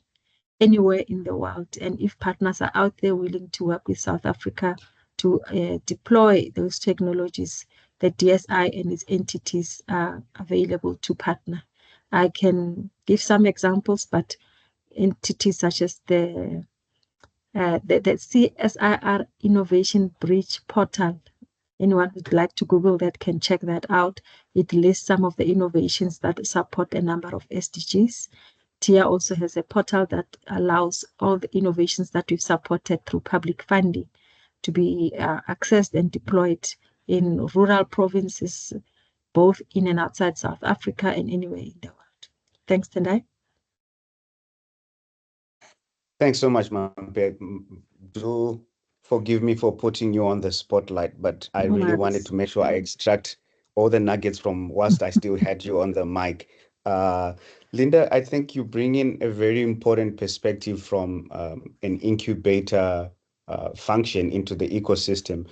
anywhere in the world. And if partners are out there willing to work with South Africa to deploy those technologies, the DSI and its entities are available to partner. I can give some examples, but entities such as the CSIR Innovation Bridge Portal anyone who'd like to Google that can check that out. It lists some of the innovations that support a number of SDGs. TIA also has a portal that allows all the innovations that we've supported through public funding to be accessed and deployed in rural provinces, both in and outside South Africa and anywhere in the world. Thanks, Tendai. Thanks so much, Mampe. Do forgive me for putting you on the spotlight, but I No really worries. wanted to make sure I extract all the nuggets from whilst I still had you on the mic. Linda, I think you bring in a very important perspective from an incubator function into the ecosystem.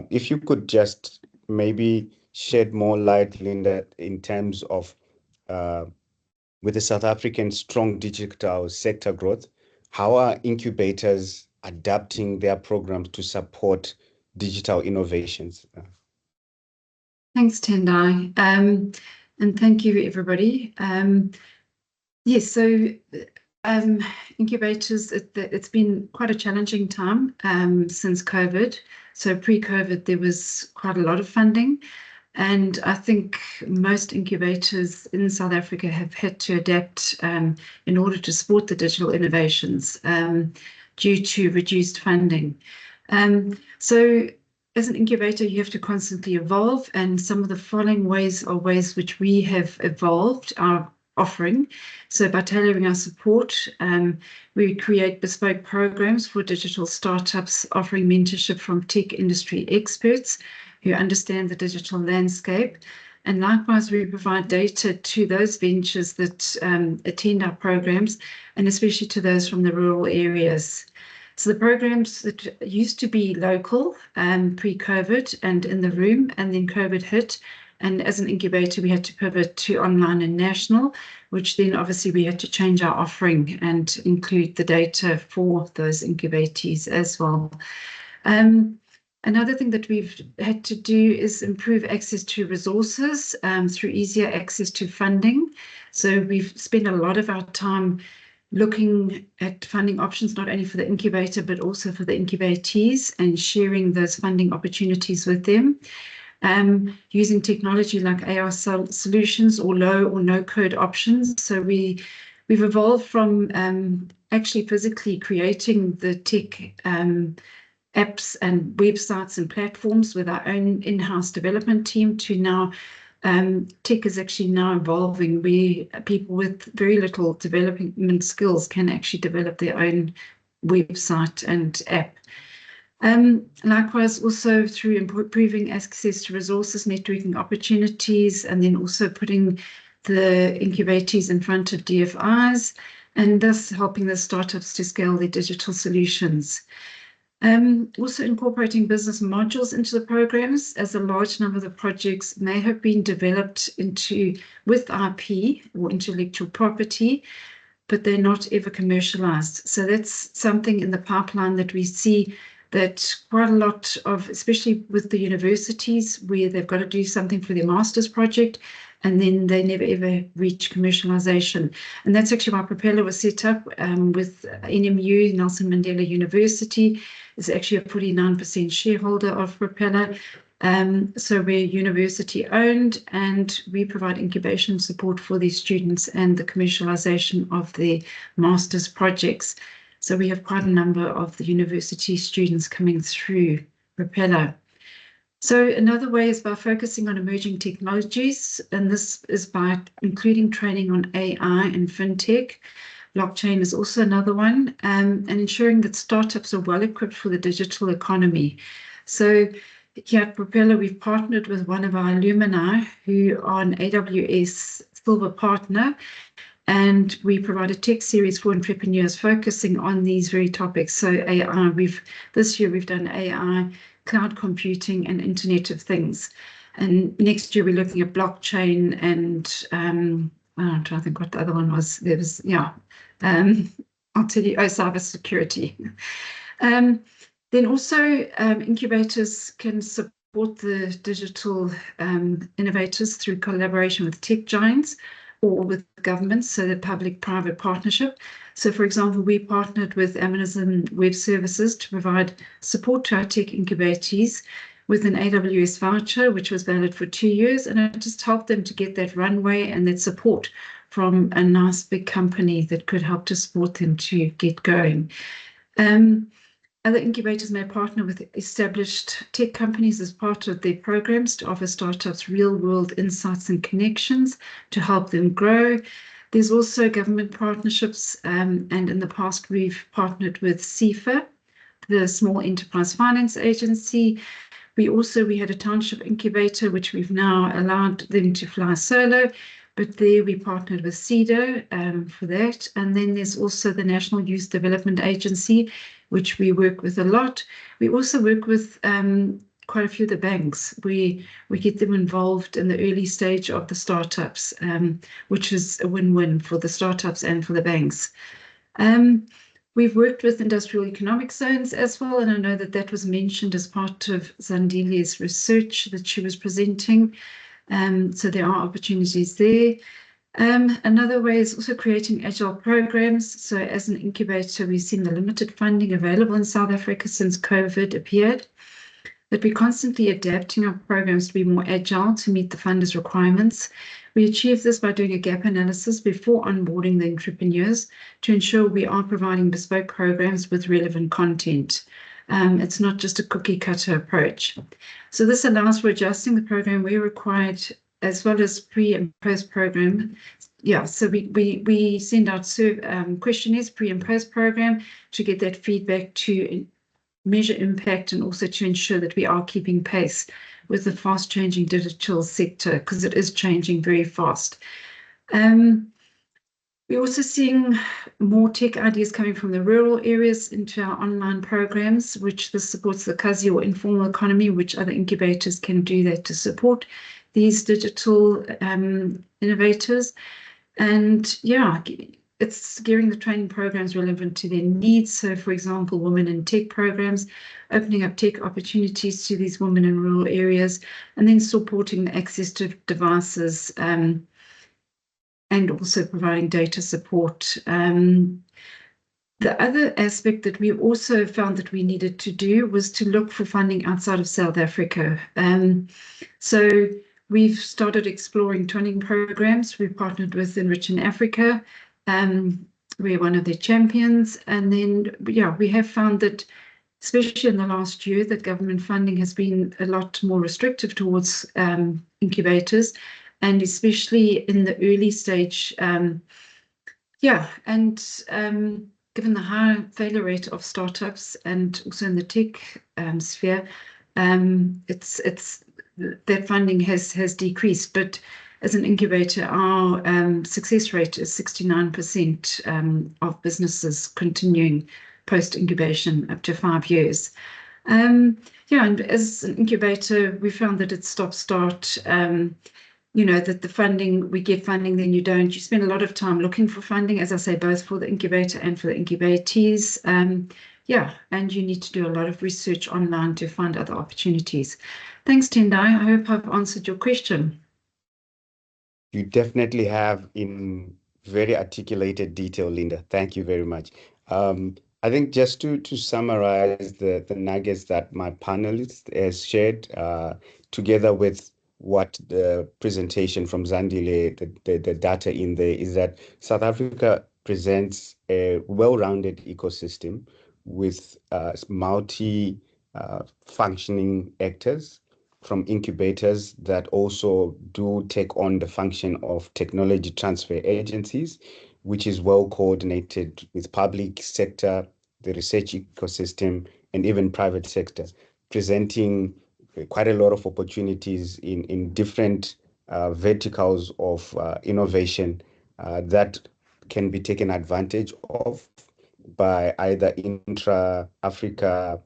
If you could just maybe shed more light, Linda, in terms of with the South African strong digital sector growth, how are incubators adapting their programs to support digital innovations? Thanks, Tendai. And thank you, everybody. Yes, so incubators, it's been quite a challenging time since COVID. So pre-COVID, there was quite a lot of funding. And I think most incubators in South Africa have had to adapt in order to support the digital innovations due to reduced funding. So as an incubator, you have to constantly evolve, and some of the following ways are ways which we have evolved our offering. So by tailoring our support, we create bespoke programs for digital startups, offering mentorship from tech industry experts who understand the digital landscape. And likewise, we provide data to those ventures that attend our programs, and especially to those from the rural areas. So the programs that used to be local pre-COVID and in the room, and then COVID hit. And as an incubator, we had to pivot to online and national, which then obviously we had to change our offering and include the data for those incubatees as well. Another thing that we've had to do is improve access to resources through easier access to funding. So we've spent a lot of our time looking at funding options, not only for the incubator, but also for the incubatees, and sharing those funding opportunities with them. Using technology like AR solutions or low or no code options. So we've evolved from actually physically creating the tech apps and websites and platforms with our own in-house development team to now tech is actually now evolving where people with very little development skills can actually develop their own website and app. Likewise, also through improving access to resources, networking opportunities, and then also putting the incubatees in front of DFIs, and thus helping the startups to scale their digital solutions. Also incorporating business modules into the programs, as a large number of the projects may have been developed with IP or intellectual property, but they're not ever commercialized. So that's something in the pipeline that we see that quite a lot of, especially with the universities, where they've got to do something for their master's project, and then they never ever reach commercialization. And that's actually why Propeller was set up with NMU, Nelson Mandela University, is actually a 49% shareholder of Propeller. So we're university owned, and we provide incubation support for these students and the commercialization of their master's projects. So we have quite a number of the university students coming through Propeller. So another way is by focusing on emerging technologies, and this is by including training on AI and fintech. Blockchain is also another one, and ensuring that startups are well equipped for the digital economy. So here at Propeller, we've partnered with one of our alumni who are an AWS Silver Partner, and we provide a tech series for entrepreneurs focusing on these very topics. So AI, this year we've done AI, cloud computing, and Internet of Things. And next year we're looking at blockchain and I'm trying to think what the other one was. There was, I'll tell you, cybersecurity. Then also incubators can support the digital innovators through collaboration with tech giants or with governments, so the public-private partnership. So for example, we partnered with Amazon Web Services to provide support to our tech incubatees with an AWS voucher, which was valid for 2 years. And it just helped them to get that runway and that support from a nice big company that could help to support them to get going. Other incubators may partner with established tech companies as part of their programs to offer startups real-world insights and connections to help them grow. There's also government partnerships, and in the past we've partnered with SEAFA, the Small Enterprise Finance Agency. We had a township incubator, which we've now allowed them to fly solo, but there we partnered with SEADE for that. And then there's also the National Youth Development Agency, which we work with a lot. We also work with quite a few of the banks. We get them involved in the early stage of the startups, which is a win-win for the startups and for the banks. We've worked with industrial economic zones as well, and I know that that was mentioned as part of Zandile's research that she was presenting. So there are opportunities there. Another way is also creating agile programs. So as an incubator, we've seen the limited funding available in South Africa since COVID appeared, but we're constantly adapting our programs to be more agile to meet the funders' requirements. We achieve this by doing a gap analysis before onboarding the entrepreneurs to ensure we are providing bespoke programs with relevant content. It's not just a cookie cutter approach. So this allows for adjusting the program where required, as well as pre and post program. Yeah, so we send out questionnaires pre and post program to get that feedback to measure impact and also to ensure that we are keeping pace with the fast changing digital sector, because it is changing very fast. We're also seeing more tech ideas coming from the rural areas into our online programs, which this supports the Kazi or informal economy, which other incubators can do that to support these digital innovators. And yeah, it's gearing the training programs relevant to their needs. So for example, women in tech programs, opening up tech opportunities to these women in rural areas, and then supporting the access to devices, and also providing data support. The other aspect that we also found that we needed to do was to look for funding outside of South Africa. So we've started exploring training programs. We've partnered with Enrich in Africa. We're one of their champions. And then, yeah, we have found that, especially in the last year, that government funding has been a lot more restrictive towards incubators, and especially in the early stage. Given the high failure rate of startups and also in the tech sphere, that funding has decreased. But as an incubator, our success rate is 69% of businesses continuing post-incubation up to 5 years. And as an incubator, we found that it's stop-start. That the funding, we get funding, then you don't. You spend a lot of time looking for funding, as I say, both for the incubator and for the incubatees. And you need to do a lot of research online to find other opportunities. Thanks, Tendai. I hope I've answered your question. You definitely have, in very articulated detail, Linda. Thank you very much. I think just to summarize the nuggets that my panelist has shared, together with what the presentation from Zandile, the data in there, is that South Africa presents a well-rounded ecosystem with multi-functioning actors, from incubators that also do take on the function of technology transfer agencies, which is well coordinated with public sector, the research ecosystem, and even private sector, presenting quite a lot of opportunities in different verticals of innovation that can be taken advantage of by either intra-Africa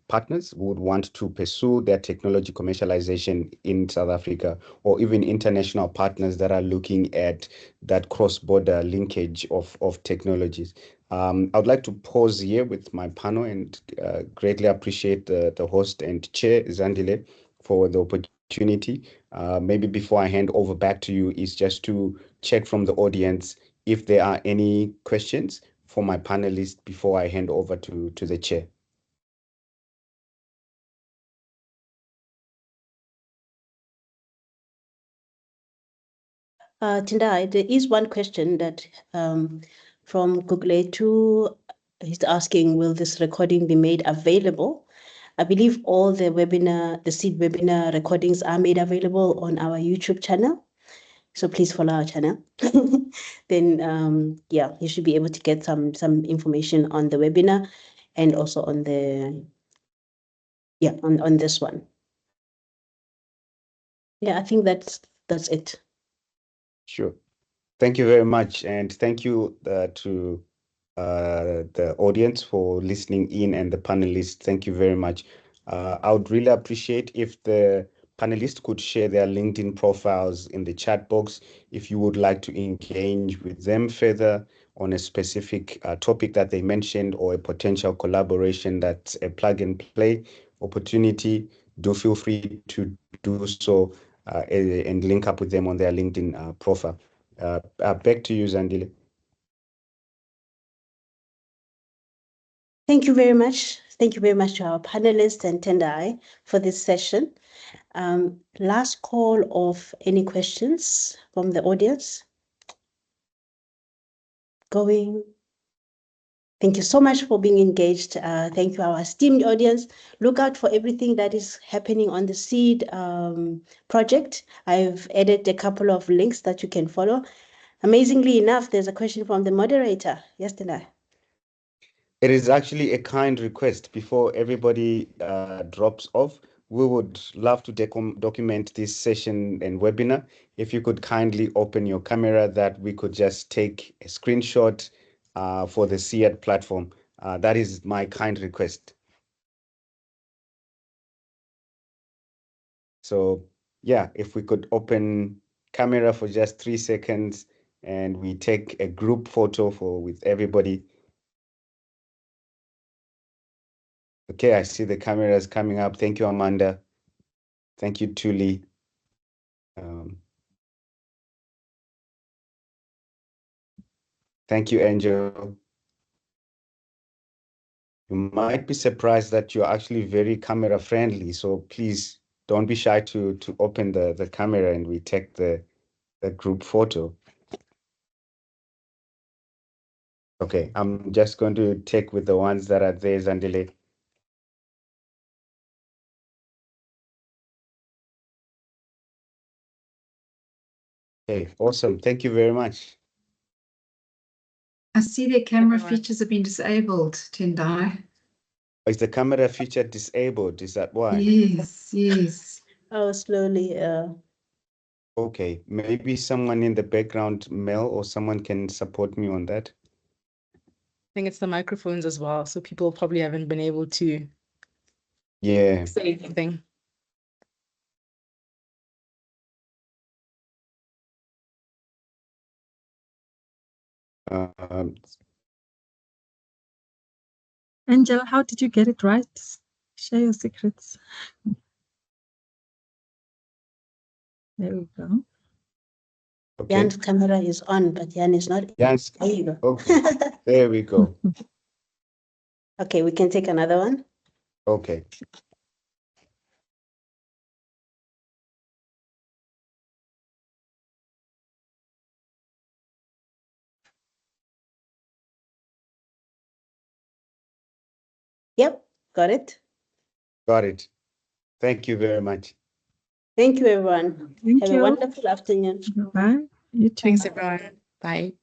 partners who would want to pursue their technology commercialization in South Africa, or even international partners that are looking at that cross-border linkage of technologies. I would like to pause here with my panel and greatly appreciate the host and chair, Zandile, for the opportunity. Maybe before I hand over back to you is just to check from the audience if there are any questions for my panelists before I hand over to the chair. Tendai, there is one question that from Google2, he's asking, will this recording be made available? I believe all the SEADE webinar recordings are made available on our YouTube channel. So please follow our channel. Then yeah, you should be able to get some information on the webinar and also on the on this one. Yeah, I think that's it. Sure. Thank you very much, and thank you to the audience for listening in and the panelists. Thank you very much. I would really appreciate if the panelists could share their LinkedIn profiles in the chat box if you would like to engage with them further on a specific topic that they mentioned or a potential collaboration that's a plug and play opportunity. Do feel free to do so and link up with them on their LinkedIn profile. Back to you, Zandile. Thank you very much. Thank you very much to our panelists and Tendai for this session. Last call of any questions from the audience? Going. Thank you so much for being engaged. Thank you, our esteemed audience. Look out for everything that is happening on the SEADE project. I've added a couple of links that you can follow. Amazingly enough, there's a question from the moderator. Yes, Tendai. It is actually a kind request. Before everybody drops off, we would love to document this session and webinar. If you could kindly open your camera, that we could just take a screenshot for the SEADE platform. That is my kind request. So yeah, if we could open camera for just 3 seconds and we take a group photo with everybody. Okay, I see the cameras coming up. Thank you, Amanda. Thank you, Tuli. Thank you, Angel. You might be surprised that you're actually very camera friendly. So please don't be shy to open the camera and we take the group photo. Okay, I'm just going to take with the ones that are there, Zandile. Okay, awesome. Thank you very much. I see their camera features have been disabled, Tendai. Is the camera feature disabled? Is that why? Yes, yes. Oh, slowly. Okay, maybe someone in the background, Mel, or someone can support me on that. I think it's the microphones as well, so people probably haven't been able to say anything. Angel, how did you get it right? Share your secrets. There we go. Okay. Jan's camera is on, but Jan is not. Jan's, there you go. Okay, there we go. Okay, we can take another one. Okay. Yep, got it. Got it. Thank you very much. Thank you, everyone. Thank Have you. a wonderful afternoon. Bye. You too. Thanks, everyone. Bye.